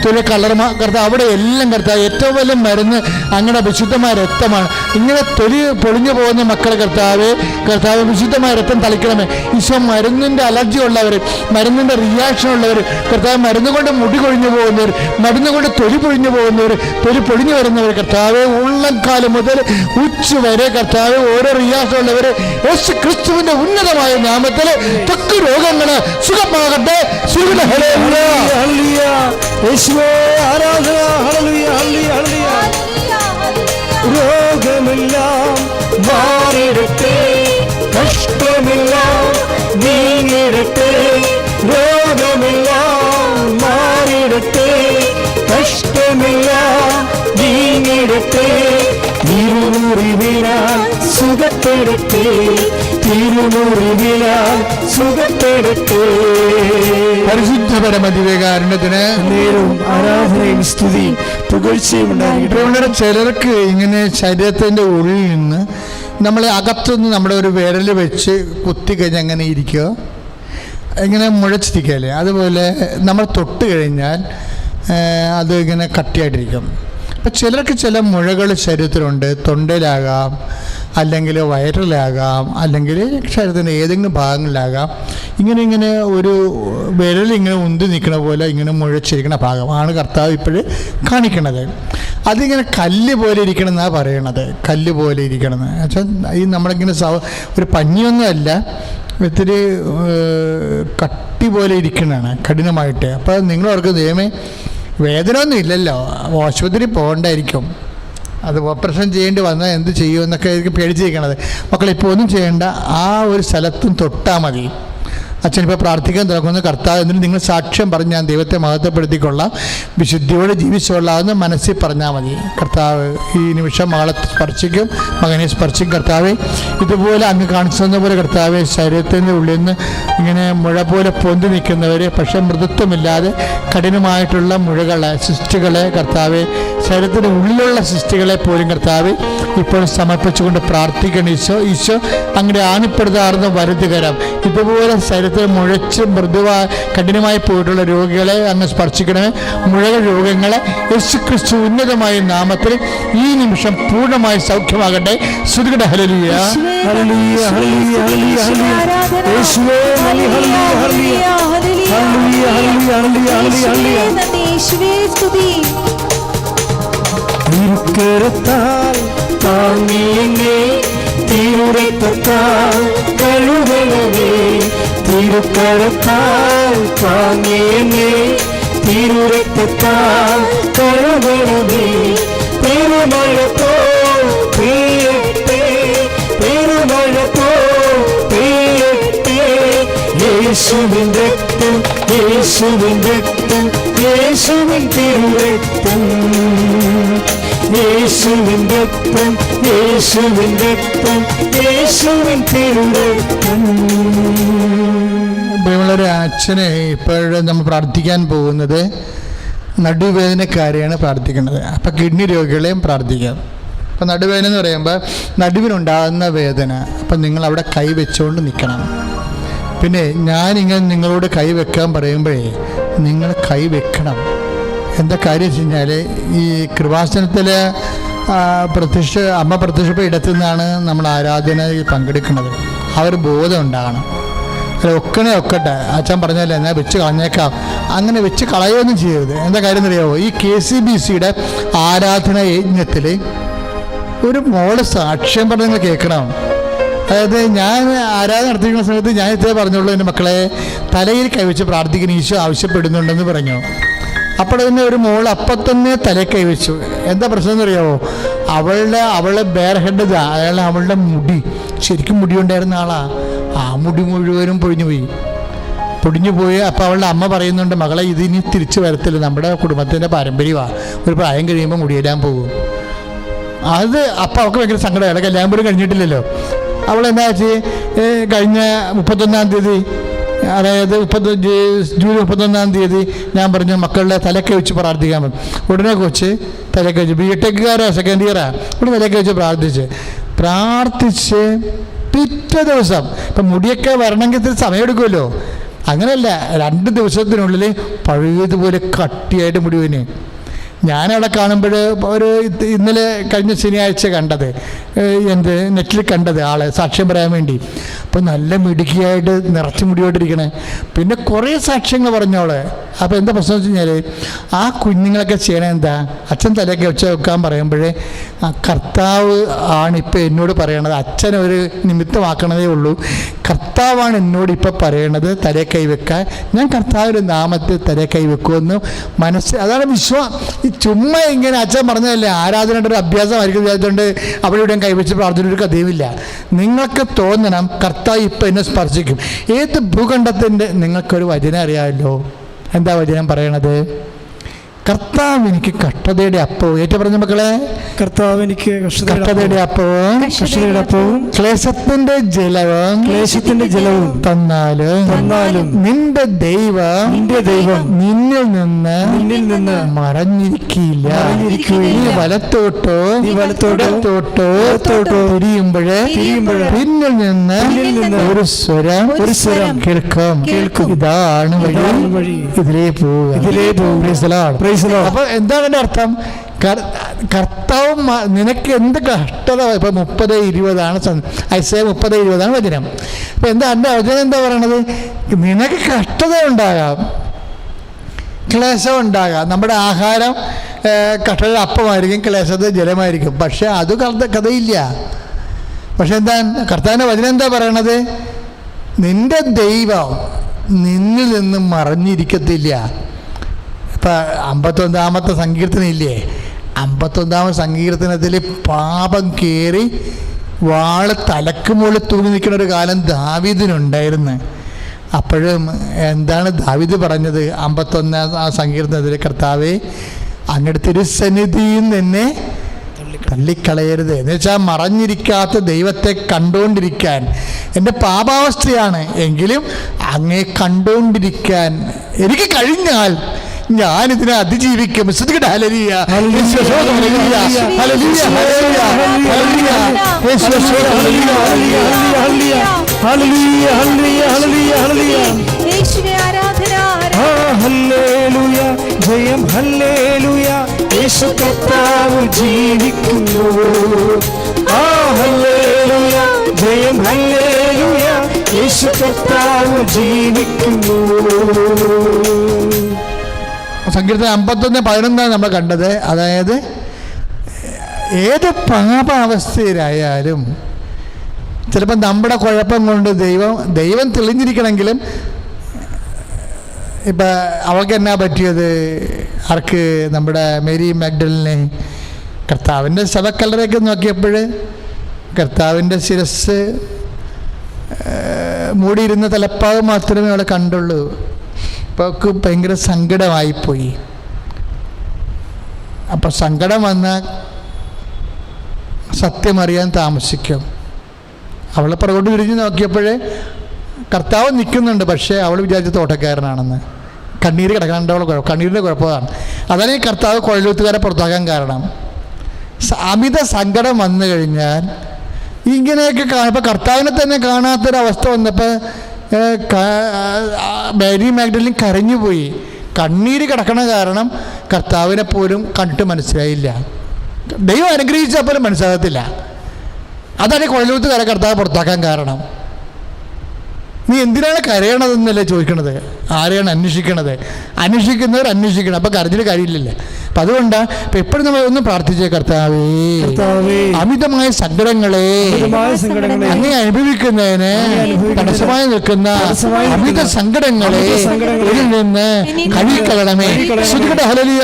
തൊലി കളർ കർത്താവ് അവിടെ എല്ലാം കർത്താവ് ഏറ്റവും വലിയ മരുന്ന് അങ്ങനെ വിശുദ്ധമായ രക്തമാണ്. ഇങ്ങനെ തൊലി പൊളിഞ്ഞു പോകുന്ന മക്കളെ കർത്താവ് വിശുദ്ധമായ രക്തം തളിക്കണമേ. ഈശോ മരുന്നിൻ്റെ അലർജി ഉള്ളവർ, മരുന്നിൻ്റെ റിയാക്ഷൻ ഉള്ളവർ, കർത്താവ് മരുന്ന് കൊണ്ട് മുടി കൊഴിഞ്ഞു പോകുന്നവർ, മരുന്ന് കൊണ്ട് തൊലി പൊഴിഞ്ഞു പോകുന്നവർ, തൊലി പൊളിഞ്ഞു വരുന്നവർ കർത്താവ് ഉള്ളംകാലം മുതൽ ഉച്ച വരെ കർത്താവ് ഓരോ റിയാക്ഷൻ ഉള്ളവർ യേശു ക്രിസ്തുവിൻ്റെ ഉന്നതമായ നാമത്തിൽ ത്വക്ക് രോഗങ്ങൾ സുഖമാകട്ടെ. രോഗമെല്ലാം മാറിടട്ടെ, കഷ്ടമെല്ലാം നീങ്ങിടട്ടെ. രോഗമെല്ലാം മാറിടട്ടെ, കഷ്ടമെല്ലാം നീങ്ങിടട്ടെ. തിരുമുറിവിനാൽ സുഖപ്പെടട്ടെ, തിരുമുറിവിനാൽ സുഖപ്പെടട്ടെ. പരിശുദ്ധ പരമദിവ്യകാരുണ്യത്തിന് നേരവും ആരാധനയും സ്തുതിയും പുകഴ്ചയും ഉണ്ടായിരിക്കട്ടെ. ചിലർക്ക് ഇങ്ങനെ ശരീരത്തിൻ്റെ ഉള്ളിൽ നിന്ന് നമ്മളെ അകത്തുനിന്ന് നമ്മുടെ ഒരു വിരൽ വെച്ച് കുത്തി കഴിഞ്ഞാൽ അങ്ങനെ ഇരിക്കുക, ഇങ്ങനെ മുഴച്ചിരിക്കുകയല്ലേ, അതുപോലെ നമ്മൾ തൊട്ട് കഴിഞ്ഞാൽ അത് ഇങ്ങനെ കട്ടിയായിട്ടിരിക്കും. അപ്പം ചിലർക്ക് ചില മുഴകൾ ശരീരത്തിലുണ്ട്. തൊണ്ടയിലാകാം, അല്ലെങ്കിൽ വയറിലാകാം, അല്ലെങ്കിൽ ശരീരത്തിൻ്റെ ഏതെങ്കിലും ഭാഗങ്ങളിലാകാം. ഇങ്ങനെ ഒരു വിരലിങ്ങനെ ഉന്തി നിൽക്കുന്ന പോലെ ഇങ്ങനെ മുഴച്ചിരിക്കുന്ന ഭാഗമാണ് കർത്താവ് ഇപ്പോഴും കാണിക്കണത്. അതിങ്ങനെ കല്ല് പോലെ ഇരിക്കണം എന്നാണ് പറയണത്. കല്ല് പോലെ ഇരിക്കണമെന്ന് വെച്ചാൽ ഈ നമ്മളിങ്ങനെ ഒരു പഞ്ഞിയൊന്നുമല്ല, ഇത്തിരി കട്ടി പോലെ ഇരിക്കണതാണ് കഠിനമായിട്ട്. അപ്പോൾ നിങ്ങളവർക്ക് ദൈവമേ വേദന ഒന്നും ഇല്ലല്ലോ, ആശുപത്രി പോകണ്ടായിരിക്കും, അത് ഓപ്പറേഷൻ ചെയ്യേണ്ടി വന്നാൽ എന്ത് ചെയ്യുമെന്നൊക്കെ ആയിരിക്കും പേടിച്ചിരിക്കണത്. മക്കളിപ്പോൾ ഒന്നും ചെയ്യേണ്ട, ആ ഒരു സ്ഥലത്തും തൊട്ടാൽ മതി. അച്ഛൻ ഇപ്പോൾ പ്രാർത്ഥിക്കാൻ തുടങ്ങുന്ന കർത്താവ് എന്നിട്ട് നിങ്ങൾ സാക്ഷ്യം പറഞ്ഞ് ഞാൻ ദൈവത്തെ മഹത്വപ്പെടുത്തിക്കൊള്ളാം, വിശുദ്ധിയോടെ ജീവിച്ചുകൊള്ളാമെന്ന് മനസ്സിൽ പറഞ്ഞാൽ മതി. കർത്താവ് ഈ നിമിഷം മകളെ സ്പർശിക്കും, മകനെ സ്പർശിക്കും. കർത്താവ് ഇതുപോലെ അങ്ങ് കാണിച്ചു തന്ന പോലെ കർത്താവ് ശരീരത്തിൻ്റെ ഉള്ളിൽ നിന്ന് ഇങ്ങനെ മുഴ പോലെ പൊന്തി നിൽക്കുന്നവർ, പക്ഷേ മൃദുത്വമില്ലാതെ കഠിനമായിട്ടുള്ള മുഴകളെ, സിസ്റ്റുകളെ കർത്താവ്, ശരീരത്തിൻ്റെ ഉള്ളിലുള്ള സിസ്റ്റുകളെ പോലും കർത്താവ് ഇപ്പോൾ സമർപ്പിച്ചുകൊണ്ട് പ്രാർത്ഥിക്കണം. ഈശോ അങ്ങനെ ആണിപ്പെടുത്താറുന്ന വരുതുകരം ഇതുപോലെ ശരീരത്തിൽ മുഴച്ച് മൃദുവായി കഠിനമായി പോയിട്ടുള്ള രോഗികളെ അങ്ങ് സ്പർശിക്കണമേ. മുഴകൾ രോഗങ്ങളെ യേശു ക്രിസ്തു ഉന്നതമായ നാമത്തിൽ ഈ നിമിഷം പൂർണ്ണമായി സൗഖ്യമാകട്ടെ. ശ്രുതികട ഹല്ലേലൂയ, ഹല്ലേലൂയ, ഹല്ലേലൂയ, ഹല്ലേലൂയ, യേശുവേ നന്ദി, ഹല്ലേലൂയ, ഹല്ലേലൂയ, ഹല്ലേലൂയ, ഹല്ലേലൂയ, ഹല്ലേലൂയ, യേശുവേ സ്തുതി. തിരുക്കരത്താൽ താങ്ങിയെന്നെ തിരുരക്തത്താൽ കഴുകണമേ, തിരുക്കരത്താൽ താങ്ങിയെന്നെ തിരുരക്തത്താൽ കഴുകണമേ. പെരുമഴ പോ പെയ്യട്ടെ, പെരുമഴ പോ പെയ്യട്ടെ. യേശുവിൻ രക്തം, യേശുവിൻ രക്തം, യേശുവിൻ തിരുരക്തം. യേശുവിൻ രക്തം, യേശുവിൻ രക്തം, യേശുവിൻ തിരുരക്തം. പ്രിയമുള്ളൊരു അച്ഛനെ ഇപ്പോഴും നമ്മൾ പ്രാർത്ഥിക്കാൻ പോകുന്നത് നടുവേദനക്കാരെയാണ് പ്രാർത്ഥിക്കുന്നത്. അപ്പം കിഡ്നി രോഗികളെയും പ്രാർത്ഥിക്കാം. അപ്പം നടുവേദന എന്ന് പറയുമ്പോൾ നടുവിനുണ്ടാകുന്ന വേദന. അപ്പം നിങ്ങൾ അവിടെ കൈ വെച്ചുകൊണ്ട് നിൽക്കണം. പിന്നെ ഞാനിങ്ങനെ നിങ്ങളോട് കൈ വെക്കാൻ പറയുമ്പോഴേ നിങ്ങൾ കൈ വെക്കണം. എന്താ കാര്യം വെച്ച് കഴിഞ്ഞാൽ ഈ കൃപാസനത്തിൽ അമ്മ പ്രത്യക്ഷപ്പെട്ട ഇടത്തു നിന്നാണ് നമ്മൾ ആരാധനയിൽ പങ്കെടുക്കുന്നത്. ആ ഒരു ബോധം ഉണ്ടാകണം. അല്ല ഒക്കട്ടെ അച്ഛൻ പറഞ്ഞല്ലേ എന്നാൽ വെച്ച് കളഞ്ഞേക്കാം, അങ്ങനെ വെച്ച് കളയുകയൊന്നും ചെയ്യരുത്. എന്താ കാര്യം എന്നറിയാമോ? ഈ KCBCയുടെ ആരാധന യജ്ഞത്തിൽ ഒരു മോള് സാക്ഷ്യം പറഞ്ഞ് നിങ്ങൾ കേൾക്കണം. അതായത് ഞാൻ ആരാധന നടത്തിക്കുന്ന സമയത്ത് ഞാൻ ഇത്രേ പറഞ്ഞുള്ളൂ, എൻ്റെ മക്കളെ തലയിൽ കൈവച്ച് പ്രാർത്ഥിക്കാൻ ഈശോ ആവശ്യപ്പെടുന്നുണ്ടെന്ന് പറഞ്ഞു. അപ്പോൾ തന്നെ ഒരു മോൾ അപ്പം തന്നെ തലയിൽ കൈവച്ചു. എന്താ പ്രശ്നം എന്നറിയാമോ? അവളുടെ ബെയർ ഹെഡ് അവളുടെ മുടി ശരിക്കും മുടി ഉണ്ടായിരുന്ന ആളാ. ആ മുടി മുഴുവനും പൊടിഞ്ഞു പോയി. അപ്പോൾ അവളുടെ അമ്മ പറയുന്നുണ്ട്, മകളെ ഇതിനി തിരിച്ചു വരത്തില്ല, നമ്മുടെ കുടുംബത്തിൻ്റെ പാരമ്പര്യമാണ്, ഒരു പ്രായം കഴിയുമ്പോൾ മുടിയെല്ലാം പോകും. അപ്പോൾ അവൾക്ക് ഭയങ്കര സങ്കടമാണ്. കല്യാണം പോലും കഴിഞ്ഞിട്ടില്ലല്ലോ. അവളെന്താ വെച്ച് കഴിഞ്ഞ 31-ാം തീയതി, അതായത് ജൂലൈ 31-ാം ഞാൻ പറഞ്ഞു മക്കളുടെ തലക്കെ വെച്ച് പ്രാർത്ഥിക്കാൻ പറഞ്ഞു. ഉടനെ കൊച്ച് തലക്കെ വെച്ച് BTechകാരോ സെക്കൻഡ് ഇയറാ ഇവിടെ തലക്കെ വെച്ച് പ്രാർത്ഥിച്ച് പിറ്റേ ദിവസം ഇപ്പം മുടിയൊക്കെ വരണമെങ്കിൽ ഇത്തിരി സമയമെടുക്കുമല്ലോ. അങ്ങനെയല്ല, 2 ദിവസത്തിനുള്ളിൽ പഴയതുപോലെ കട്ടിയായിട്ട് മുടി വന്. ഞാനവിടെ കാണുമ്പോൾ ഇന്നലെ കഴിഞ്ഞ ശനിയാഴ്ച കണ്ടത്, നെറ്റിൽ കണ്ടത് ആളെ സാക്ഷ്യം പറയാൻ വേണ്ടി. അപ്പോൾ നല്ല മിടുക്കിയായിട്ട് നിറച്ച് മുടിയോട്ടിരിക്കണേ. പിന്നെ കുറേ സാക്ഷ്യങ്ങൾ പറഞ്ഞോളെ. അപ്പോൾ എന്താ പ്രശ്നം വെച്ച് കഴിഞ്ഞാൽ ആ കുഞ്ഞുങ്ങളൊക്കെ ചെയ്യണേ എന്താ, അച്ഛൻ തലയൊക്കെ വെച്ച് വെക്കാൻ പറയുമ്പോഴേ കർത്താവ് ആണ് ഇപ്പോൾ എന്നോട് പറയണത്. അച്ഛനൊരു നിമിത്തമാക്കണതേ ഉള്ളൂ. കർത്താവാണ് എന്നോട് ഇപ്പോൾ പറയണത് തലയെ കൈവെക്കാൻ. ഞാൻ കർത്താവിൻ്റെ നാമത്തിൽ തലയെ കൈവെക്കുമെന്ന് അതാണ് വിശ്വാസം. ഈ ചുമ്മാ ഇങ്ങനെ അച്ഛൻ പറഞ്ഞതല്ലേ ആരാധനയുടെ ഒരു അഭ്യാസമായിരിക്കും വിചാരിച്ചുകൊണ്ട് അവിടെ ഇവിടെയും കൈവച്ച് പ്രാർത്ഥനയൊരു കഥയുമില്ല. നിങ്ങൾക്ക് തോന്നണം കർത്താവ് ഇപ്പം എന്നെ സ്പർശിക്കും. ഏത് ഭൂഖണ്ഡത്തിൻ്റെ നിങ്ങൾക്കൊരു വചനം അറിയാമല്ലോ. എന്താ വചനം പറയണത്? കർത്താവ് എനിക്ക് കഷ്ടതയുടെ അപ്പവും, ഏറ്റു പറഞ്ഞ മക്കളെ, കർത്താവ് എനിക്ക് കഷ്ടതയുടെ അപ്പവും ക്ലേശത്തിന്റെ ജലവും തന്നാലും നിന്റെ ദൈവം നിന്നിൽ നിന്ന് മറഞ്ഞിരിക്കില്ല. നീ വലത്തോട്ടോ തിരിയുമ്പോഴേ പിന്നിൽ നിന്ന് ഒരു സ്വരം കേൾക്കും. ഇതാണ് വഴി, ഇതിലേ പോവുക. അപ്പൊ എന്താണ് എൻ്റെ അർത്ഥം? കർത്താവ് നിനക്ക് എന്ത് കഷ്ടത. ഇപ്പൊ 30:20 ഐസയ 30:20 വചനം. അപ്പൊ എന്താ എൻ്റെ വചനം എന്താ പറയണത്? നിനക്ക് കഷ്ടത ഉണ്ടാകാം, ക്ലേശം ഉണ്ടാകാം. നമ്മുടെ ആഹാരം കഷ്ടത അപ്പമായിരിക്കും, ക്ലേശത ജലമായിരിക്കും. പക്ഷെ അത് കഥയില്ല. പക്ഷെ എന്താ കർത്താവിൻ്റെ വചനം എന്താ പറയണത്? നിന്റെ ദൈവം നിന്നിൽ നിന്നും മറഞ്ഞിരിക്കത്തില്ല. ഇപ്പം 51-ാമത്തെ സങ്കീർത്തനം ഇല്ലേ? 51-ാമത്തെ സങ്കീർത്തനത്തിൽ പാപം കയറി വാള് തലക്ക് മുകളിൽ തൂങ്ങി നിൽക്കുന്ന ഒരു കാലം ദാവീദിനുണ്ടായിരുന്നു. അപ്പോഴും എന്താണ് ദാവീദ് പറഞ്ഞത്? 51-ാം സങ്കീർത്തനത്തിൽ, കർത്താവേ അങ്ങയുടെ തിരുസന്നിധിയിൽ നിന്നെ തള്ളിക്കളയരുത്. എന്ന് വെച്ചാൽ മറഞ്ഞിരിക്കാത്ത ദൈവത്തെ കണ്ടുകൊണ്ടിരിക്കാൻ. എൻ്റെ പാപാവസ്ഥയാണ് എങ്കിലും അങ്ങേ കണ്ടുകൊണ്ടിരിക്കാൻ എനിക്ക് കഴിഞ്ഞാൽ ഞാനിതിനെ അതിജീവിക്കും. ജയം ഹല്ലേലൂയ, യേശു കർത്താവ് ജീവിക്കുന്നു. ഹല്ലേലൂയ, ജയം ഹല്ലേലൂയ, യേശു കർത്താവ് ജീവിക്കുന്നു. സങ്കീർത്തനം 51:11 നമ്മൾ കണ്ടത്. അതായത് ഏത് പാപാവസ്ഥയിലായാലും ചിലപ്പോൾ നമ്മുടെ കുഴപ്പം കൊണ്ട് ദൈവം തെളിഞ്ഞിരിക്കണമെങ്കിലും ഇപ്പം അവൾക്ക് എന്നാ പറ്റിയത്? ആർക്ക്? നമ്മുടെ മേരി മാഗ്ഡലിനെ. കർത്താവിൻ്റെ ശവക്കല്ലറയൊക്കെ നോക്കിയപ്പോൾ കർത്താവിൻ്റെ ശിരസ് മൂടിയിരുന്ന തലപ്പാവ് മാത്രമേ അവളെ കണ്ടുള്ളൂ. അപ്പോൾ അവൾക്ക് ഭയങ്കര സങ്കടമായിപ്പോയി. അപ്പം സങ്കടം വന്നാൽ സത്യമറിയാൻ താമസിക്കും. അവളെ പുറകോട്ട് തിരിഞ്ഞ് നോക്കിയപ്പോൾ കർത്താവ് നിൽക്കുന്നുണ്ട്, പക്ഷേ അവൾ വിചാരിച്ച തോട്ടക്കാരനാണെന്ന്. കണ്ണീര് കിടക്കാണ്ടവളെ കണ്ണീരിൻ്റെ കുഴപ്പമാണ്. അതാണ് ഈ കർത്താവ് കുഴലൂത്തുകാരെ പുറത്താക്കാൻ കാരണം. അമിത സങ്കടം വന്നു കഴിഞ്ഞാൽ ഇങ്ങനെയൊക്കെ ഇപ്പോൾ കർത്താവിനെ തന്നെ കാണാത്തൊരവസ്ഥ വന്നപ്പോൾ മേരി മാഗ്ഡലിൻ കരഞ്ഞുപോയി. കണ്ണീര് കിടക്കണ കാരണം കർത്താവിനെ പോലും കണ്ടിട്ട് മനസ്സിലായില്ല. ദൈവം അനുഗ്രഹിച്ചാൽ പോലും മനസ്സിലാകത്തില്ല. അതാണ് കുഴലൂത്തുകാരെ കർത്താവ് പുറത്താക്കാൻ കാരണം. നീ എന്തിനാണ് കരയണതെന്നല്ലേ ചോദിക്കണത്? ആരെയാണ് അന്വേഷിക്കണത്? അന്വേഷിക്കുന്നവർ അന്വേഷിക്കണം. അപ്പം കരഞ്ഞിട്ട് കാര്യമില്ലല്ലേ. അപ്പം അതുകൊണ്ടാണ് ഇപ്പം എപ്പോഴും നമ്മൾ ഒന്ന് പ്രാർത്ഥിച്ചേ, കർത്താവേ അമിതമായ സങ്കടങ്ങളെ അങ്ങനെ അനുഭവിക്കുന്നതിന് തടസ്സമായി നിൽക്കുന്ന അമിത സങ്കടങ്ങളെ ഇതിൽ നിന്ന് കഴുകിക്കളയണമേ. ഹല്ലേലൂയ.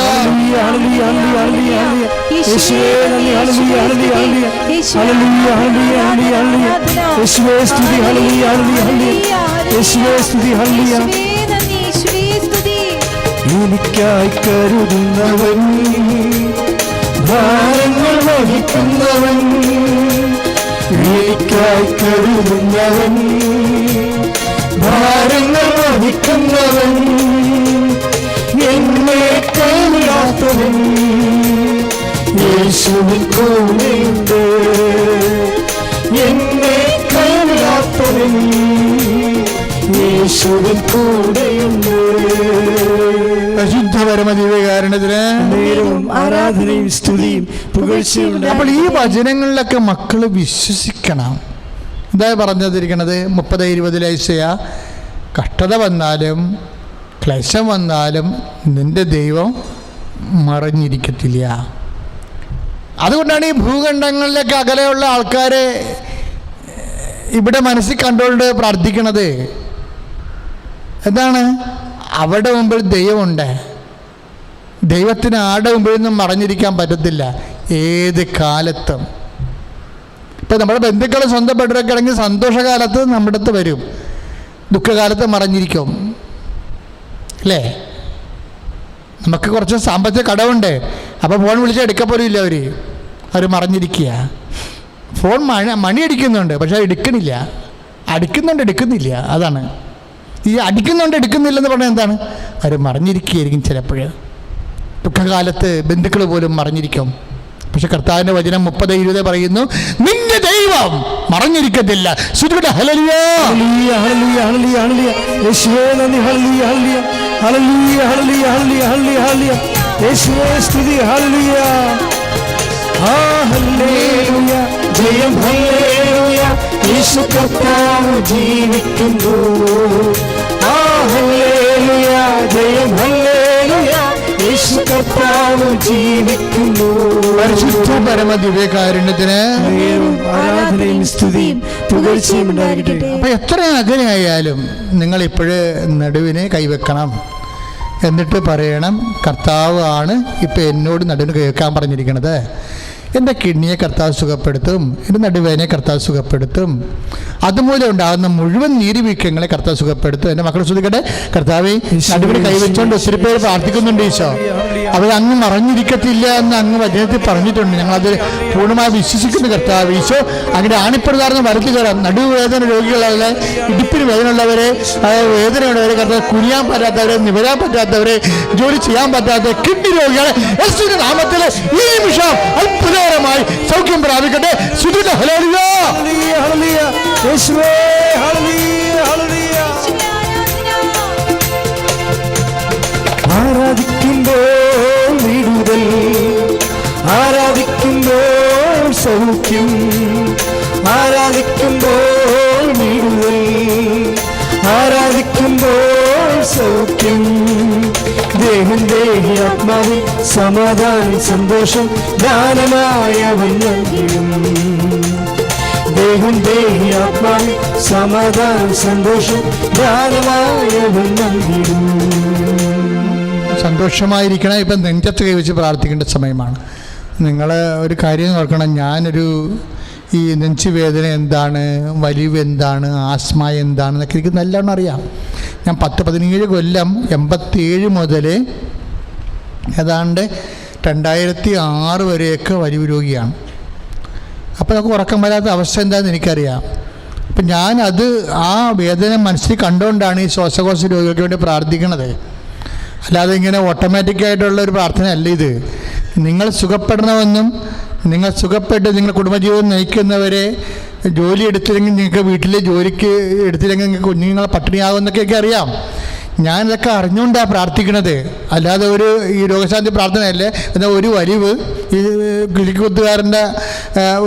എനിക്കായി കരുതുന്നവൻ, ഭാരങ്ങൾ വഹിക്കുന്നവൻ, എനിക്കായി കരുതുന്നവൻ, ഭാരങ്ങൾ വഹിക്കുന്നവൻ, എന്നെ കൈവിടാത്തവൻ, യേശുവിൻ കൂടെയുണ്ട്. എന്നെ കൈവിടാത്തവൻ, യേശുവിൻ കൂടെയുണ്ട്. പരിശുദ്ധ പരമദിവ്യകാരുണ്യത്തിന് നേരവും ആരാധനയും സ്തുതിയും പുകഴ്ചയും. അപ്പോൾ ഈ വചനങ്ങളിലൊക്കെ മക്കൾ വിശ്വസിക്കണം. ഇതാ പറഞ്ഞതിരിക്കണത് 30:20 ഐസയാ, കഷ്ടത വന്നാലും ക്ലേശം വന്നാലും നിന്റെ ദൈവം മറഞ്ഞിരിക്കത്തില്ല. അതുകൊണ്ടാണ് ഈ ഭൂഖണ്ഡങ്ങളിലൊക്കെ അകലെയുള്ള ആൾക്കാർ ഇവിടെ മനസ്സിൽ കണ്ടുകൊണ്ട് പ്രാർത്ഥിക്കണത്. എന്താണ്? അവിടെ മുമ്പിൽ ദൈവമുണ്ട്. ദൈവത്തിന് ആടെ മുമ്പിൽ നിന്നും മറഞ്ഞിരിക്കാൻ പറ്റത്തില്ല ഏത് കാലത്തും. ഇപ്പം നമ്മുടെ ബന്ധുക്കൾ സ്വന്തപ്പെട്ടവരൊക്കെ ആണെങ്കിൽ സന്തോഷകാലത്ത് നമ്മുടെ അടുത്ത് വരും, ദുഃഖകാലത്ത് മറഞ്ഞിരിക്കും അല്ലേ? നമുക്ക് കുറച്ച് സാമ്പത്തിക കടവുണ്ട്, അപ്പോൾ ഫോൺ വിളിച്ചാൽ എടുക്കപ്പോലും അവർ മറഞ്ഞിരിക്കുക. ഫോൺ മണി അടിക്കുന്നുണ്ട്, പക്ഷെ എടുക്കണില്ല. എടുക്കുന്നില്ല. അതാണ് ഈ എടുക്കുന്നില്ലെന്ന് പറഞ്ഞാൽ എന്താണ്? അവർ മറഞ്ഞിരിക്കുകയായിരിക്കും ചിലപ്പോൾ. ദുഃഖകാലത്ത് ബന്ധുക്കൾ പോലും മറഞ്ഞിരിക്കും. പക്ഷെ കർത്താവിൻ്റെ വചനം 30:20 പറയുന്നു, നിന്റെ ദൈവം മറഞ്ഞിരിക്കത്തില്ല. ഹല്ലേലൂയ, ഹല്ലേലൂയ, ഹല്ലേലൂയ, ഹല്ലേലൂയ. യേശുവേ നന്ദി. ഹല്ലേലൂയ, ഹല്ലേലൂയ, ഹല്ലേലൂയ, ഹല്ലേലൂയ, ഹല്ലേലൂയ, ഹല്ലേലൂയ. യേശുവേ സ്തുതി. ഹല്ലേലൂയ, ഹല്ലേലൂയ, ജയം. ഹല്ലേലൂയ, യേശു കർത്താവ് ജീവിക്കുന്നു. ഹല്ലേലൂയ, ജയം. ഹല്ലേലൂയ, യേശു കർത്താവ് ജീവിക്കുന്നു. പരിശുദ്ധ പരമദിവ്യകാരുണ്യത്തിന് ആരാധനയും സ്തുതിയും പുകഴ്ചയും ഉണ്ടായിരിക്കട്ടെ. അപ്പം എത്ര അകലെയായാലും നിങ്ങൾ ഇപ്പോഴേ നടുവിനെ കൈവെക്കണം. എന്നിട്ട് പറയണം, കർത്താവ് ആണ് ഇപ്പം എന്നോട് നടുവിന് കൈവെക്കാൻ പറഞ്ഞിരിക്കണത്. എൻ്റെ കിഡ്നിയെ കർത്താവ് സുഖപ്പെടുത്തും, എൻ്റെ നടുവേനെ കർത്താവ് സുഖപ്പെടുത്തും, അതുമൂലം ഉണ്ടാകുന്ന മുഴുവൻ നീരുവീക്കങ്ങളെ കർത്താവ് സുഖപ്പെടുത്തും. എൻ്റെ മക്കൾ ശ്രദ്ധിക്കട്ടെ, കർത്താവ് നടുവിന് കൈവച്ചുകൊണ്ട് ഒത്തിരി പേര് പ്രാർത്ഥിക്കുന്നുണ്ട്. ഈശോ അവർ അങ്ങ് മറഞ്ഞിരിക്കത്തില്ല എന്ന് അങ്ങ് വചനത്തിൽ പറഞ്ഞിട്ടുണ്ട്. ഞങ്ങളത് പൂർണ്ണമായി വിശ്വസിക്കുന്നു. കർത്താവ് ഈശോ അങ്ങനെ ആണിപ്പെടുത്താറുന്ന വരത്തിൽ കയറാം. നടുവേദന രോഗികളെ, ഇടുപ്പിന് വേദനയുള്ളവരെ, വേദനയുള്ളവരെ, കർത്താവ് കുനിയാൻ പറ്റാത്തവരെ, നിവരാൻ പറ്റാത്തവരെ, ജോലി ചെയ്യാൻ പറ്റാത്ത കിഡ്നി രോഗികളെ യേശുവിന്റെ നാമത്തിൽ ഈ നിമിഷം അത്ഭുതകരമായി സൗഖ്യം പ്രാപിക്കട്ടെ. ഹല്ലേലൂയ, ഹല്ലേലൂയ, ഹല്ലേലൂയ. യേശുവേ ഹല്ലേലൂയ, ഹല്ലേലൂയ. ആരാധിക്കുമ്പോൾ വിടുതൽ, ആരാധിക്കുമ്പോൾ സൗഖ്യം, ആരാധിക്കുമ്പോൾ വിടുതൽ, ആരാധിക്കുമ്പോൾ സൗഖ്യം. ദേഹം ദേഹി ആത്മാവിൽ സമാധാനം സന്തോഷം ദാനമായവൻ നൽകിടും. ദേഹം ദേഹി ആത്മാവിൽ സമാധാനം സന്തോഷം ധാരാളമായവൻ നൽകിടും. സന്തോഷമായിരിക്കണം. ഇപ്പം നെഞ്ചത്ത് കൈവച്ച് പ്രാർത്ഥിക്കേണ്ട സമയമാണ്. നിങ്ങൾ ഒരു കാര്യം ഓർക്കണം, ഈ നെഞ്ചുവേദന എന്താണ്, വലിവ് എന്താണ്, ആസ്മ എന്താണെന്നൊക്കെ എനിക്ക് നല്ലോണം അറിയാം. ഞാൻ 10-17 കൊല്ലം 87 മുതൽ ഏതാണ്ട് 2006 വരെയൊക്കെ വലിവ് രോഗിയാണ്. അപ്പോൾ നമുക്ക് ഉറക്കം വരാത്ത അവസ്ഥ എന്താണെന്ന് എനിക്കറിയാം. അപ്പം ആ വേദന മനസ്സിൽ കണ്ടുകൊണ്ടാണ് ഈ ശ്വാസകോശ രോഗികൾക്ക് വേണ്ടി പ്രാർത്ഥിക്കണത്. അല്ലാതെ ഇങ്ങനെ ഓട്ടോമാറ്റിക്കായിട്ടുള്ള ഒരു പ്രാർത്ഥന അല്ല ഇത്. നിങ്ങൾ സുഖപ്പെടണമെന്നും നിങ്ങൾ സുഖപ്പെട്ട് നിങ്ങൾ കുടുംബജീവിതം നയിക്കുന്നവരെ ജോലി എടുത്തില്ലെങ്കിൽ നിങ്ങൾക്ക് വീട്ടിൽ ജോലിക്ക് എടുത്തില്ലെങ്കിൽ നിങ്ങൾക്ക് കുഞ്ഞുങ്ങളെ പട്ടിണിയാകുമെന്നൊക്കെ അറിയാം. ഞാനിതൊക്കെ അറിഞ്ഞുകൊണ്ടാണ് പ്രാർത്ഥിക്കണത്. അല്ലാതെ ഈ രോഗശാന്തി പ്രാർത്ഥനയല്ലേ. എന്നാൽ ഒരു വലിവ്, ഈ കിളിക്കുത്തുകാരൻ്റെ